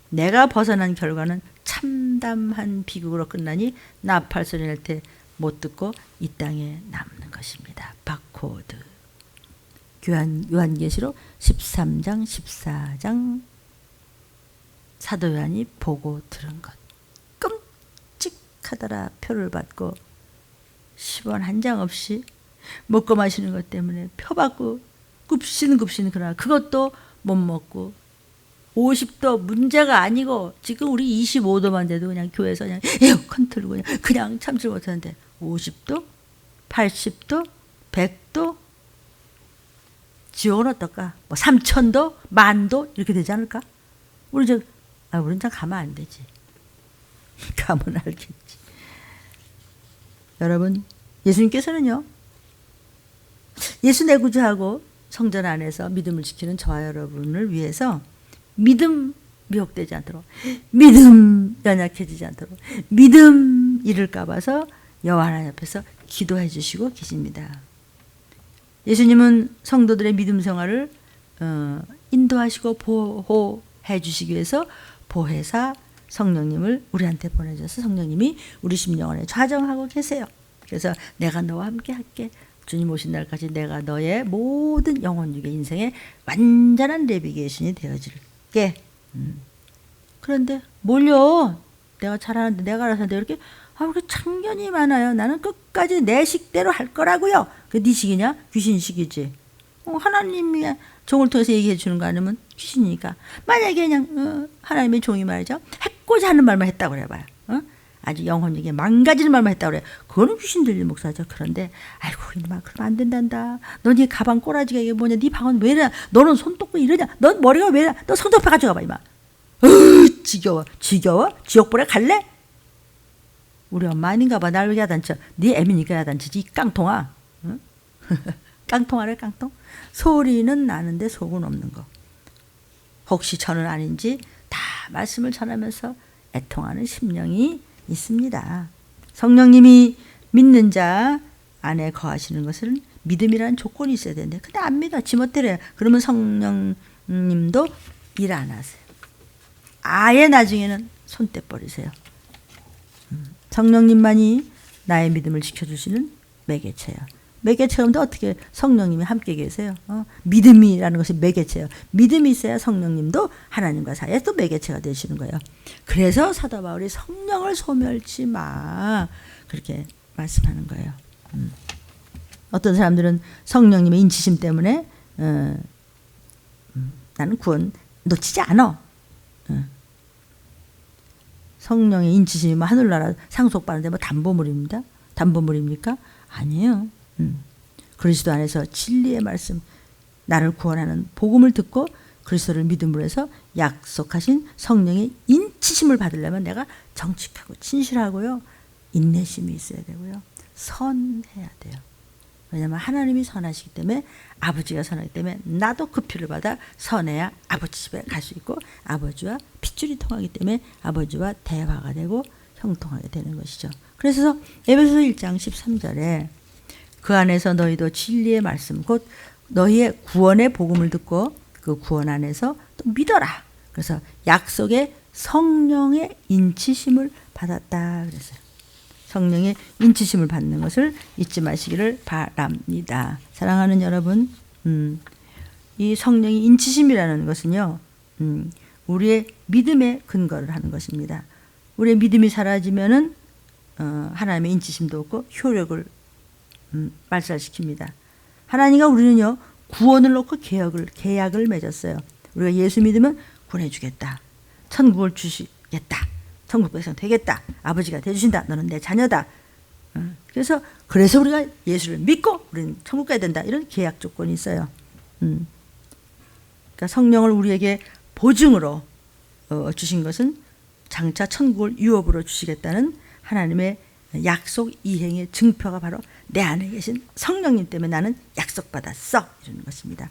내가 벗어난 결과는 참담한 비극으로 끝나니 나팔 소리 날 때 못 듣고 이 땅에 남는 것입니다. 바코드. 요한계시록 13장 14장 사도 요한이 보고 들은 것. 끔찍하더라. 표를 받고 10원 한 장 없이 먹고 마시는 것 때문에 표 받고 굽시는 그러나 그것도 못 먹고 50도 문제가 아니고 지금 우리 25도만 돼도 그냥 교회에서 그냥 에어컨 틀고 그냥 참지 못하는데 50도? 80도? 100도? 지옥은 어떨까? 뭐 3000도? 10,000도? 이렇게 되지 않을까? 우리는 참 가면 안 되지. 가면 알겠지. 여러분, 예수님께서는요, 예수 내 구주하고 성전 안에서 믿음을 지키는 저와 여러분을 위해서 믿음 미혹되지 않도록, 믿음 연약해지지 않도록, 믿음 잃을까 봐서 여호와 하나님 앞에서 기도해 주시고 계십니다. 예수님은 성도들의 믿음 생활을 인도하시고 보호해 주시기 위해서 보혜사 성령님을 우리한테 보내줘서 성령님이 우리 심령원에 좌정하고 계세요. 그래서 내가 너와 함께 할게. 주님 오신 날까지 내가 너의 모든 영혼육의 인생의 완전한 내비게이션이 되어줄게. 그런데 뭘요? 내가 잘하는데 내가 알아서 하는데 이렇게 그렇게 참견이 많아요. 나는 끝까지 내 식대로 할 거라고요. 그 네 식이냐? 귀신식이지. 하나님이 종을 통해서 얘기해 주는 거 아니면 귀신이니까. 만약에 그냥 하나님의 종이 말이죠. 했고자 하는 말만 했다고 그래봐요. 아주 영혼에게 망가지는 말만 했다고 그래. 그거는 귀신 들린 목사죠. 그런데 아이고 이놈아 그러면 안 된단다. 너 네 가방 꼬라지가 이게 뭐냐. 네 방은 왜 이러냐. 너는 손 떴고 이러냐. 넌 머리가 왜 이러냐. 너 성도 앞에 가져가봐 이마. 지겨워. 지옥불에 갈래? 우리 엄마 아닌가 봐. 날 왜 야단쳐. 네 애미니까 야단치지. 이 깡통아. 응? 깡통 알아요? 깡통? 소리는 나는데 속은 없는 거. 혹시 저는 아닌지 다 말씀을 전하면서 애통하는 심령이 있습니다. 성령님이 믿는 자 안에 거하시는 것은 믿음이라는 조건이 있어야 되는데 근데 안 믿어. 지멋대로요. 그러면 성령님도 일 안 하세요. 아예 나중에는 손 떼버리세요. 성령님만이 나의 믿음을 지켜주시는 매개체예요. 매개체인데 어떻게 성령님이 함께 계세요? 믿음이라는 것이 매개체예요. 믿음이 있어야 성령님도 하나님과 사이에 또 매개체가 되시는 거예요. 그래서 사도 바울이 성령을 소멸치 마 그렇게 말씀하는 거예요. 어떤 사람들은 성령님의 인치심 때문에 나는 구원 놓치지 않아. 성령의 인치심이 뭐 하늘나라 상속받는데 뭐 담보물입니다. 담보물입니까? 아니에요. 그리스도 안에서 진리의 말씀, 나를 구원하는 복음을 듣고 그리스도를 믿음으로 해서 약속하신 성령의 인치심을 받으려면 내가 정직하고 진실하고요. 인내심이 있어야 되고요. 선해야 돼요. 왜냐하면 하나님이 선하시기 때문에 아버지가 선하기 때문에 나도 그 피를 받아 선해야 아버지 집에 갈 수 있고 아버지와 핏줄이 통하기 때문에 아버지와 대화가 되고 형통하게 되는 것이죠. 그래서 에베소서 1장 13절에 그 안에서 너희도 진리의 말씀 곧 너희의 구원의 복음을 듣고 그 구원 안에서 또 믿어라. 그래서 약속의 성령의 인치심을 받았다 그랬어요. 성령의 인치심을 받는 것을 잊지 마시기를 바랍니다. 사랑하는 여러분, 이 성령의 인치심이라는 것은요, 우리의 믿음에 근거를 하는 것입니다. 우리의 믿음이 사라지면은 하나님의 인치심도 없고 효력을 말살시킵니다. 하나님과 우리는요 구원을 놓고 계약을 맺었어요. 우리가 예수 믿으면 구원해주겠다. 천국을 주시겠다. 천국 백성 되겠다. 아버지가 되주신다. 너는 내 자녀다. 그래서 우리가 예수를 믿고 우리는 천국 가야 된다. 이런 계약 조건이 있어요. 그러니까 성령을 우리에게 보증으로 주신 것은 장차 천국을 유업으로 주시겠다는 하나님의 약속 이행의 증표가 바로 내 안에 계신 성령님 때문에 나는 약속받았어. 이러는 것입니다.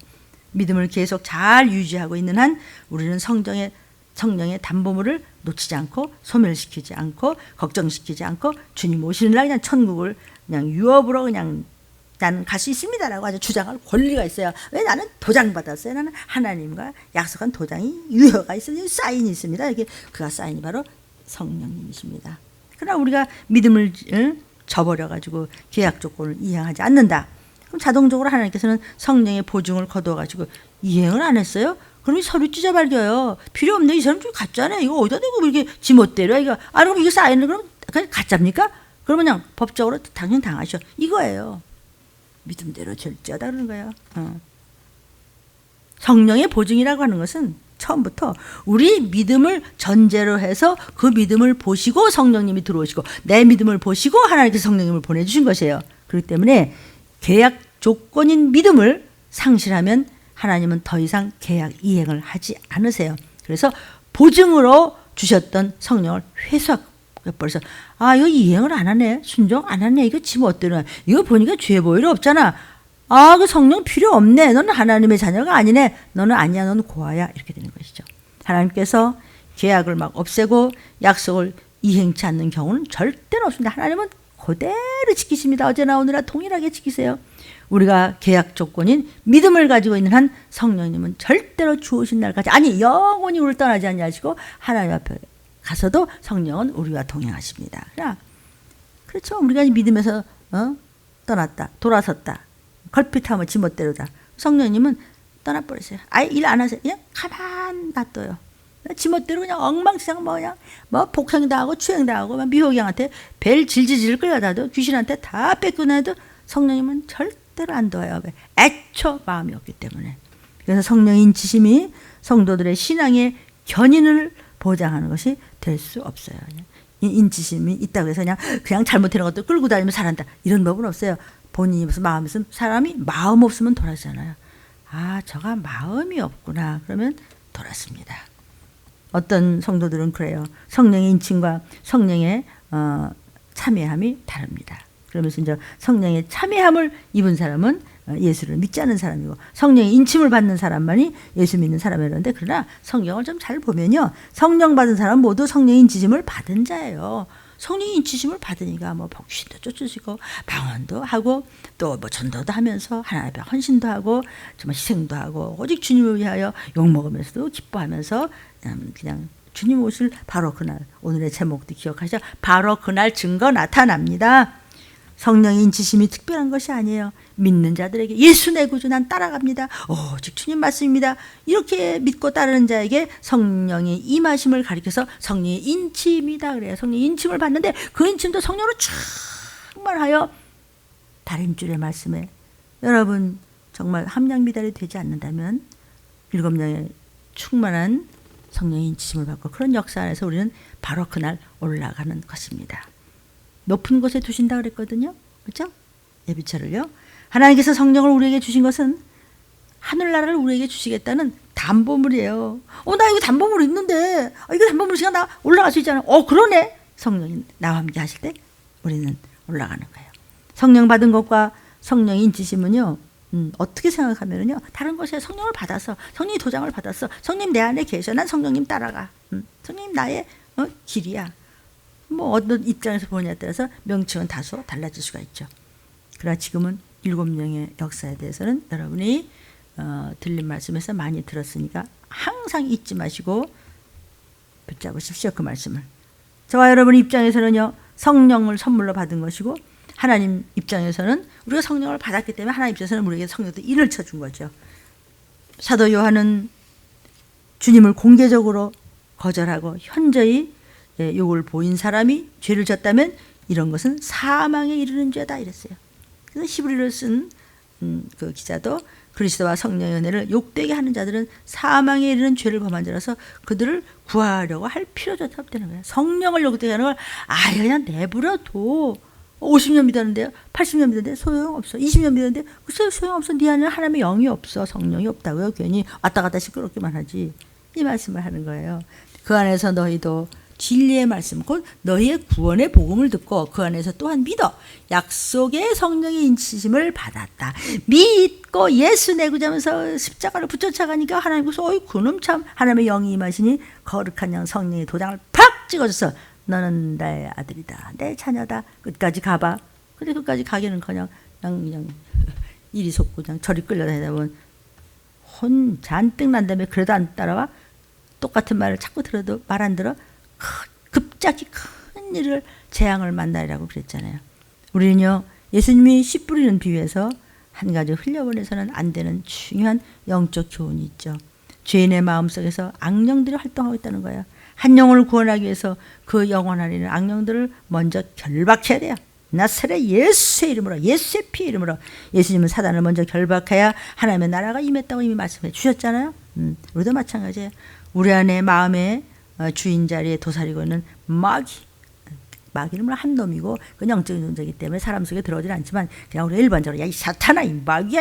믿음을 계속 잘 유지하고 있는 한 우리는 성령의 담보물을 놓치지 않고 소멸시키지 않고 걱정시키지 않고 주님 오시는 날 그냥 천국을 그냥 유업으로 그냥 나는 갈 수 있습니다라고 아주 주장할 권리가 있어요. 왜? 나는 도장 받았어요. 나는 하나님과 약속한 도장이 유효가 있어요. 사인이 있습니다. 이게 그가 사인이 바로 성령님이십니다. 그러나 우리가 믿음을 저버려가지고 계약 조건을 이행하지 않는다. 그럼 자동적으로 하나님께서는 성령의 보증을 거두어가지고 이행을 안 했어요. 그럼 이 서류 찢어발겨요. 필요 없네. 이 사람 좀 가짜네. 이거 어디다 대고 이렇게 지멋대로 이거. 그럼 이거 사인을 그럼 그냥 가짜입니까? 그러면 그냥 법적으로 당연 당하셔. 이거예요. 믿음대로 절제하다 그러는 거예요. 성령의 보증이라고 하는 것은 처음부터 우리 믿음을 전제로 해서 그 믿음을 보시고 성령님이 들어오시고 내 믿음을 보시고 하나님께서 성령님을 보내주신 것이에요. 그렇기 때문에 계약 조건인 믿음을 상실하면 하나님은 더 이상 계약 이행을 하지 않으세요. 그래서 보증으로 주셨던 성령을 회수해버려서 이거 이행을 안 하네. 순종 안 하네. 이거 지금 어때요? 이거 보니까 죄 보일 없잖아. 그 성령 필요 없네. 너는 하나님의 자녀가 아니네. 너는 아니야. 너는 고아야. 이렇게 되는 것이죠. 하나님께서 계약을 막 없애고 약속을 이행치 않는 경우는 절대로 없습니다. 하나님은 그대로 지키십니다. 어제나 오늘나 동일하게 지키세요. 우리가 계약 조건인 믿음을 가지고 있는 한 성령님은 절대로 주오신 날까지 영원히 우리를 떠나지 않으시고 하나님 앞에 가서도 성령은 우리와 동행하십니다. 그렇죠. 우리가 믿음에서 떠났다. 돌아섰다. 걸핏하면 지멋대로다. 성령님은 떠나버리세요. 일 안 하세요. 그냥 가만 놔둬요. 지멋대로 그냥 엉망진창 그냥 복행당하고 추행당하고 미호경한테 벨 질질질 끌려다도 귀신한테 다 뺏겨내도 성령님은 절대로 안 둬요. 애초 마음이 없기 때문에. 그래서 성령의 인치심이 성도들의 신앙의 견인을 보장하는 것이 될 수 없어요. 인치심이 있다고 해서 그냥 잘못하는 것도 끌고 다니면 살한다. 이런 법은 없어요. 본인이 무슨 마음이 있으면 사람이 마음 없으면 돌아서잖아요. 저가 마음이 없구나. 그러면 돌았습니다. 어떤 성도들은 그래요. 성령의 인침과 성령의 참여함이 다릅니다. 그러면서 이제 성령의 참여함을 입은 사람은 예수를 믿지 않는 사람이고 성령의 인침을 받는 사람만이 예수 믿는 사람이라는데, 그러나 성경을 좀 잘 보면요, 성령 받은 사람 모두 성령의 인치심을 받은 자예요. 성령의 인치심을 받으니까 뭐 복신도 쫓으시고 방언도 하고 또 뭐 전도도 하면서 하나님 앞에 헌신도 하고 정말 희생도 하고 오직 주님을 위하여 욕먹으면서도 기뻐하면서 그냥 주님 오실 바로 그날, 오늘의 제목도 기억하시죠? 바로 그날 증거 나타납니다. 성령의 인치심이 특별한 것이 아니에요. 믿는 자들에게 예수 내 구주 난 따라갑니다. 오직 주님 말씀입니다. 이렇게 믿고 따르는 자에게 성령의 임하심을 가리켜서 성령의 인침이다 그래요. 성령의 인침을 받는데 그 인침도 성령으로 충만하여 다림줄의 말씀에 여러분 정말 함량미달이 되지 않는다면 7명의 충만한 성령의 인치심을 받고 그런 역사 안에서 우리는 바로 그날 올라가는 것입니다. 높은 곳에 두신다 그랬거든요. 그렇죠? 예비처를요. 하나님께서 성령을 우리에게 주신 것은 하늘나라를 우리에게 주시겠다는 담보물이에요. 나 이거 담보물 있는데 이거 담보물 시간 나 올라갈 수 있잖아. 그러네. 성령이 나와 함께 하실 때 우리는 올라가는 거예요. 성령 받은 것과 성령의 인치심은요, 어떻게 생각하면요, 다른 것에 성령을 받아서 성령의 도장을 받았어. 성령 내 안에 계셔. 난 성령님 따라가. 성령님 나의 길이야. 뭐 어떤 입장에서 보느냐에 따라서 명칭은 다소 달라질 수가 있죠. 그러나 지금은 7명의 역사에 대해서는 여러분이 들린 말씀에서 많이 들었으니까 항상 잊지 마시고 붙잡으십시오. 그 말씀을. 저와 여러분 입장에서는요, 성령을 선물로 받은 것이고 하나님 입장에서는 우리가 성령을 받았기 때문에 하나님 입장에서는 우리에게 성령도 일을 쳐준 거죠. 사도 요한은 주님을 공개적으로 거절하고 현저히 욕을 보인 사람이 죄를 졌다면 이런 것은 사망에 이르는 죄다 이랬어요. 그래서 히브리를 쓴 그 기자도 그리스도와 성령의 은혜를 욕되게 하는 자들은 사망에 이르는 죄를 범한 자라서 그들을 구하려고 할 필요조차 없다는 거예요. 성령을 욕되게 하는 걸 그냥 내버려둬. 50년 믿었는데요, 80년 믿었는데 소용없어. 20년 믿었는데 글쎄 소용없어. 네 안에는 하나님의 영이 없어. 성령이 없다고요. 괜히 왔다 갔다 시끄럽기만 하지. 이 말씀을 하는 거예요. 그 안에서 너희도 진리의 말씀 곧 너희의 구원의 복음을 듣고 그 안에서 또한 믿어 약속의 성령의 인치심을 받았다. 믿고 예수 내구자면서 십자가를 붙여차가니까 하나님께서 그놈 참 하나님의 영이 임하시니 거룩한 영 성령의 도장을 팍 찍어줘서 너는 나의 아들이다, 내 자녀다. 끝까지 가봐. 근데 끝까지 가기는커녕 그냥 이리 속고 그냥 저리 끌려다니다 보면 혼 잔뜩 난 다음에 그래도 안 따라와. 똑같은 말을 자꾸 들어도 말 안 들어. 급작이 큰 일을 재앙을 만나리라고 그랬잖아요. 우리는요, 예수님이 씨 뿌리는 비유에서 한 가지 흘려보내서는 안 되는 중요한 영적 교훈이 있죠. 죄인의 마음속에서 악령들이 활동하고 있다는 거예요. 한 영혼을 구원하기 위해서 그 영혼 안에 있는 악령들을 먼저 결박해야 돼요. 나사렛 예수의 이름으로, 예수의 피 이름으로. 예수님은 사단을 먼저 결박해야 하나님의 나라가 임했다고 이미 말씀해 주셨잖아요. 우리도 마찬가지예요. 우리 안에 마음에 주인 자리에 도사리고 있는 마귀는 한 놈이고 그건 영적인 존재이기 때문에 사람 속에 들어오진 않지만 그냥 우리가 일반적으로 이 사탄아, 이 마귀야,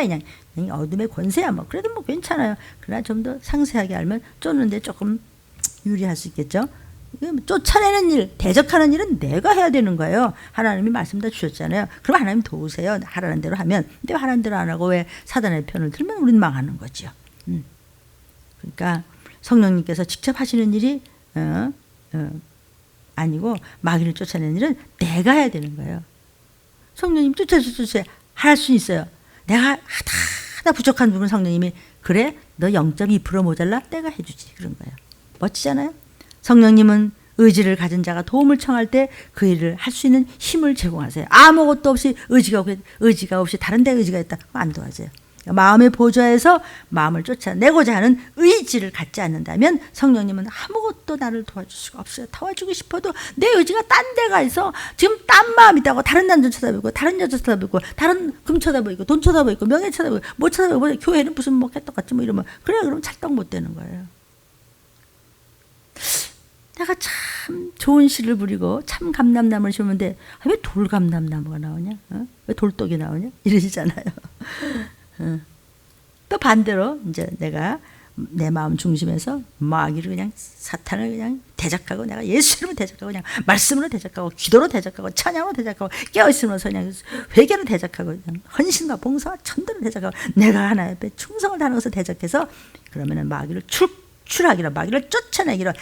그냥 어둠의 권세야, 그래도 괜찮아요. 그러나 좀 더 상세하게 알면 쫓는데 조금 유리할 수 있겠죠. 쫓아내는 일, 대적하는 일은 내가 해야 되는 거예요. 하나님이 말씀 다 주셨잖아요. 그럼 하나님 도우세요. 하라는 대로 하면. 근데 하라는 대로 안 하고 왜 사단의 편을 들면 우리는 망하는 거죠. 그러니까 성령님께서 직접 하시는 일이 아니고 마귀를 쫓아내는 일은 내가 해야 되는 거예요. 성령님 쫓아주세요. 할 수 있어요. 내가 하다 부족한 부분 성령님이 그래 너 0.2% 모자라 내가 해주지 그런 거예요. 멋지잖아요. 성령님은 의지를 가진 자가 도움을 청할 때 그 일을 할 수 있는 힘을 제공하세요. 아무것도 없이 의지가 없이 다른 데 의지가 있다. 안 도와줘요. 마음의 보좌에서 마음을 쫓아내고자 하는 의지를 갖지 않는다면 성령님은 아무것도 나를 도와줄 수가 없어요. 도와주고 싶어도 내 의지가 딴 데가 있어. 지금 딴 마음이 있다고 다른 남자 쳐다보고 다른 여자 쳐다보고 다른 금 쳐다보고 돈 쳐다보고 명예 쳐다보고 뭐 쳐다보고 교회는 무슨 개떡같지 이러면 그래 그러면 찰떡 못 되는 거예요. 내가 참 좋은 씨를 부리고 참 감람나무를 심으는데 왜 돌감람나무가 나오냐? 왜 돌독이 나오냐? 이러시잖아요. 또 반대로 이제 내가 내 마음 중심에서 마귀를 그냥 사탄을 그냥 대적하고 내가 예수 이름으로 대적하고 그냥 말씀으로 대적하고 기도로 대적하고 찬양으로 대적하고 깨어있으면서 그냥 회개로 대적하고 그냥 헌신과 봉사와 천대로 대적하고 내가 하나님 앞에 충성을 다하는 것을 대적해서 그러면은 마귀를 출하기로 마귀를 쫓아내기로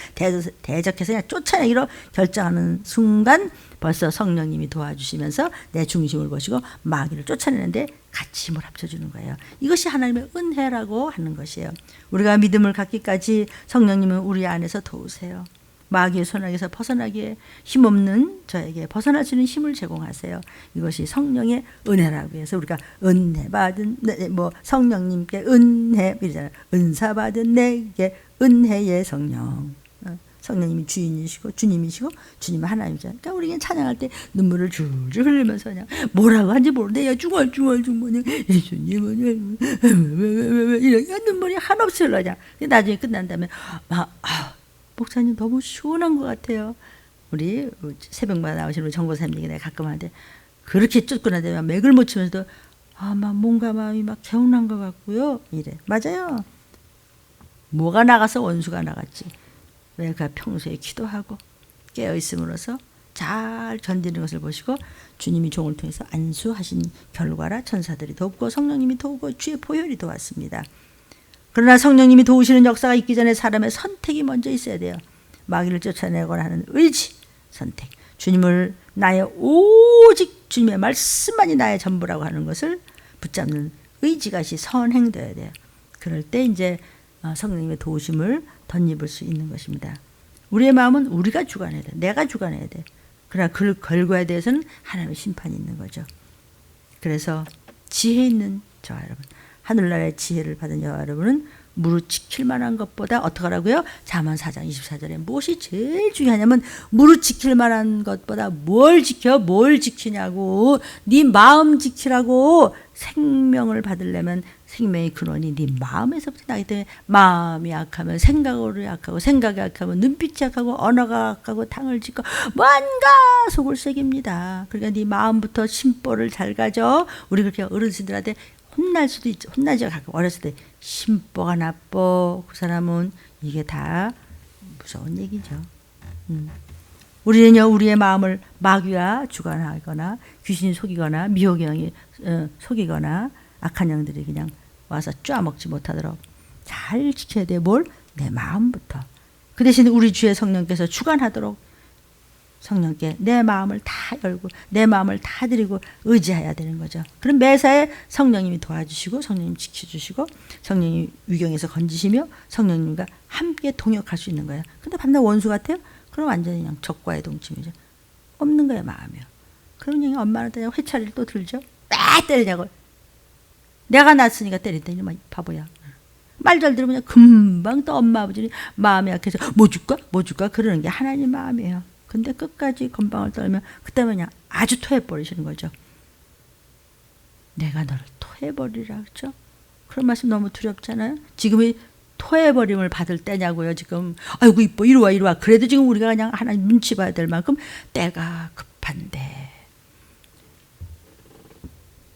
대적해서 그냥 쫓아내기로 결정하는 순간 벌써 성령님이 도와주시면서 내 중심을 보시고 마귀를 쫓아내는데 같이 힘을 합쳐주는 거예요. 이것이 하나님의 은혜라고 하는 것이에요. 우리가 믿음을 갖기까지 성령님은 우리 안에서 도우세요. 마귀의 손에서 벗어나기에 힘없는 저에게 벗어날 수 있는 힘을 제공하세요. 이것이 성령의 은혜라고 해서 우리가 은혜 받은 뭐 성령님께 은혜 이러잖아요. 은사 받은 내게 은혜의 성령. 성령님이 주인이시고 주님이시고 주님은 하나님이잖아요. 그러니까 우리 그냥 찬양할 때 눈물을 줄줄 흘리면서 그냥 뭐라고 하는지 모르는데 중얼중얼 예수님은 이렇게 눈물이 한없이 흘러냐. 나중에 끝난 다음에 목사님 너무 시원한 것 같아요. 우리 새벽마다 나오시는 정보사님 얘기 내가 가끔 하는데 그렇게 쫓고 나면 맥을 못 치면서도 막 뭔가 마음이 막 개운한 것 같고요. 이래. 맞아요. 뭐가 나가서 원수가 나갔지. 내가 평소에 기도하고 깨어있음으로써 잘 견디는 것을 보시고 주님이 종을 통해서 안수하신 결과라 천사들이 돕고 성령님이 도우고 주의 보혈이 도왔습니다. 그러나 성령님이 도우시는 역사가 있기 전에 사람의 선택이 먼저 있어야 돼요. 마귀를 쫓아내거나 하는 의지, 선택. 주님을 나의 오직 주님의 말씀만이 나의 전부라고 하는 것을 붙잡는 의지가 선행되어야 돼요. 그럴 때 이제 성령님의 도우심을 덧입을 수 있는 것입니다. 우리의 마음은 우리가 주관해야 돼. 내가 주관해야 돼. 그러나 그 결과에 대해서는 하나님의 심판이 있는 거죠. 그래서 지혜 있는 저와 여러분, 하늘나라의 지혜를 받은 저와 여러분은 무릇 지킬 만한 것보다 어떻게 하라고요? 잠언 4장 24절에 무엇이 제일 중요하냐면 무릇 지킬 만한 것보다 뭘 지켜? 뭘 지키냐고. 네 마음 지키라고. 생명을 받으려면 생명의 근원이 네 마음에서부터 나기 때문에 마음이 약하면 생각으로 약하고 생각이 약하면 눈빛이 약하고 언어가 약하고 탕을 짓고 뭔가 속을 새깁니다. 그러니까 네 마음부터 심보를 잘 가져. 우리 그렇게 어르신들한테 혼날 수도 있죠. 혼나죠. 가끔 어렸을 때 심보가 나빠. 그 사람은 이게 다 무서운 얘기죠. 우리는요, 우리의 마음을 마귀가 주관하거나 귀신이 속이거나 미혹의 영이 속이거나 악한 영들이 그냥 와서 쪼아먹지 못하도록 잘 지켜야 돼. 뭘? 내 마음부터. 그 대신 우리 주의 성령께서 주관하도록 성령께 내 마음을 다 열고 내 마음을 다 드리고 의지해야 되는 거죠. 그럼 매사에 성령님이 도와주시고 성령님 지켜주시고 성령님 위경에서 건지시며 성령님과 함께 동역할 수 있는 거예요. 근데 밤낮 원수 같아요? 그럼 완전히 그냥 적과의 동침이죠. 없는 거예요, 마음이요. 그럼 그냥 엄마한테 그냥 회차리를 또 들죠. 왜 때리냐고. 내가 낳았으니까 때린다니 바보야. 말 잘 들으면 금방 또 엄마 아버지는 마음이 약해서 뭐 줄까? 뭐 줄까? 그러는 게 하나님 마음이에요. 근데 끝까지 건방을 떨면 그때 그냥 아주 토해버리시는 거죠. 내가 너를 토해버리라 그랬죠. 그런 말씀 너무 두렵잖아요. 지금이 토해버림을 받을 때냐고요. 지금 아이고 이뻐 이리 와. 그래도 지금 우리가 그냥 하나님 눈치 봐야 될 만큼 때가 급한데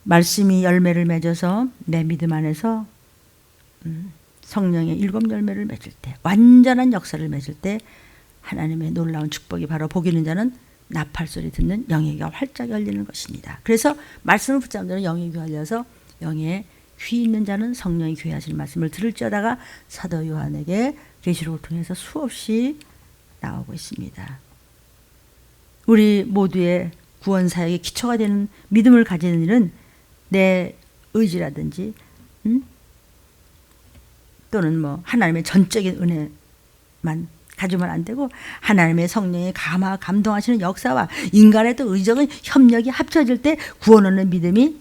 말씀이 열매를 맺어서 내 믿음 안에서 성령의 7 열매를 맺을 때 완전한 역사를 맺을 때 하나님의 놀라운 축복이 바로 복 있는 자는 나팔 소리 듣는 영의 귀가 활짝 열리는 것입니다. 그래서 말씀을 붙잡는 자는 영의 귀가 열려서 영의 귀 있는 자는 성령이 귀하시는 말씀을 들을지어다가 사도 요한에게 계시록을 통해서 수없이 나오고 있습니다. 우리 모두의 구원 사역의 기초가 되는 믿음을 가지는 일은 내 의지라든지 또는 뭐 하나님의 전적인 은혜만 가지면 안 되고 하나님의 성령의 감동하시는 역사와 인간의 또 의적인 협력이 합쳐질 때 구원 얻는 믿음이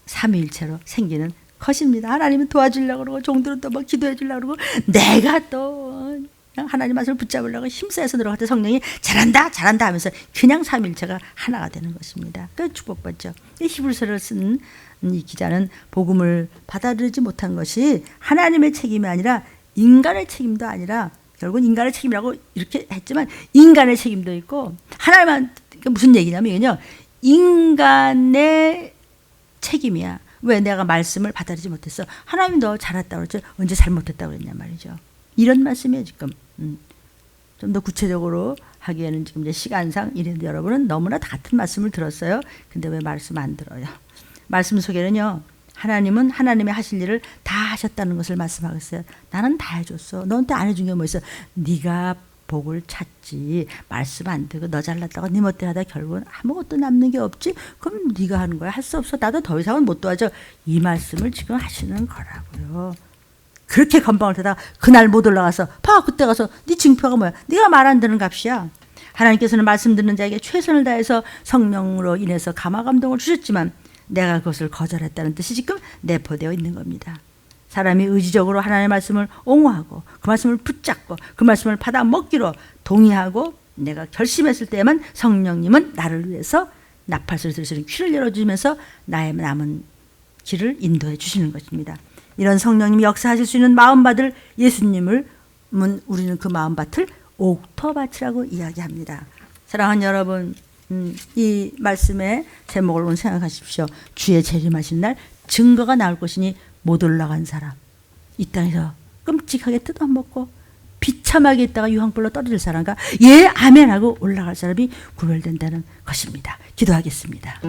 삼위일체로 생기는 것입니다. 하나님은 도와주려고 그러고 종들은 또 뭐 기도해 주려고 그러고 내가 또 하나님 말씀을 붙잡으려고 힘써서 들어갈 때 성령이 잘한다 하면서 그냥 삼위일체가 하나가 되는 것입니다. 그 축복받죠. 히브리서를 쓴 이 기자는 복음을 받아들이지 못한 것이 하나님의 책임이 아니라 인간의 책임도 아니라 결국은 인간의 책임이라고 이렇게 했지만 인간의 책임도 있고 하나님한테 무슨 얘기냐면 이건요. 인간의 책임이야. 왜 내가 말씀을 받아들이지 못했어? 하나님 너 잘했다고 그랬죠. 언제 잘못했다고 그랬냐 말이죠. 이런 말씀이에요 지금. 좀 더 구체적으로 하기에는 지금 이제 시간상 이래도 여러분은 너무나 다 같은 말씀을 들었어요. 근데 왜 말씀 안 들어요? 말씀 속에는요. 하나님은 하나님의 하실 일을 다 하셨다는 것을 말씀하고 있어요. 나는 다 해줬어. 너한테 안 해준 게 뭐 있어? 네가 복을 찾지. 말씀 안 듣고 너 잘났다고 네 멋대로 하다 결국은 아무것도 남는 게 없지. 그럼 네가 하는 거야. 할 수 없어. 나도 더 이상은 못 도와줘. 이 말씀을 지금 하시는 거라고요. 그렇게 건방을 타다가 그날 못 올라가서 봐 그때 가서 네 징표가 뭐야? 네가 말 안 듣는 값이야. 하나님께서는 말씀 듣는 자에게 최선을 다해서 성령으로 인해서 감화 감동을 주셨지만 내가 그것을 거절했다는 뜻이 지금 내포되어 있는 겁니다. 사람이 의지적으로 하나님의 말씀을 옹호하고 그 말씀을 붙잡고 그 말씀을 받아 먹기로 동의하고 내가 결심했을 때에만 성령님은 나를 위해서 나팔소리 들을 수 있는 귀를 열어주면서 나의 남은 길을 인도해 주시는 것입니다. 이런 성령님이 역사하실 수 있는 마음밭을 예수님을 우리는 그 마음밭을 옥토밭이라고 이야기합니다. 사랑하는 여러분, 이 말씀의 제목을 오늘 생각하십시오. 주의 재림하신 날 증거가 나올 것이니 못 올라간 사람, 이 땅에서 끔찍하게 뜯어먹고 비참하게 있다가 유황불로 떨어질 사람과 예 아멘 하고 올라갈 사람이 구별된다는 것입니다. 기도하겠습니다.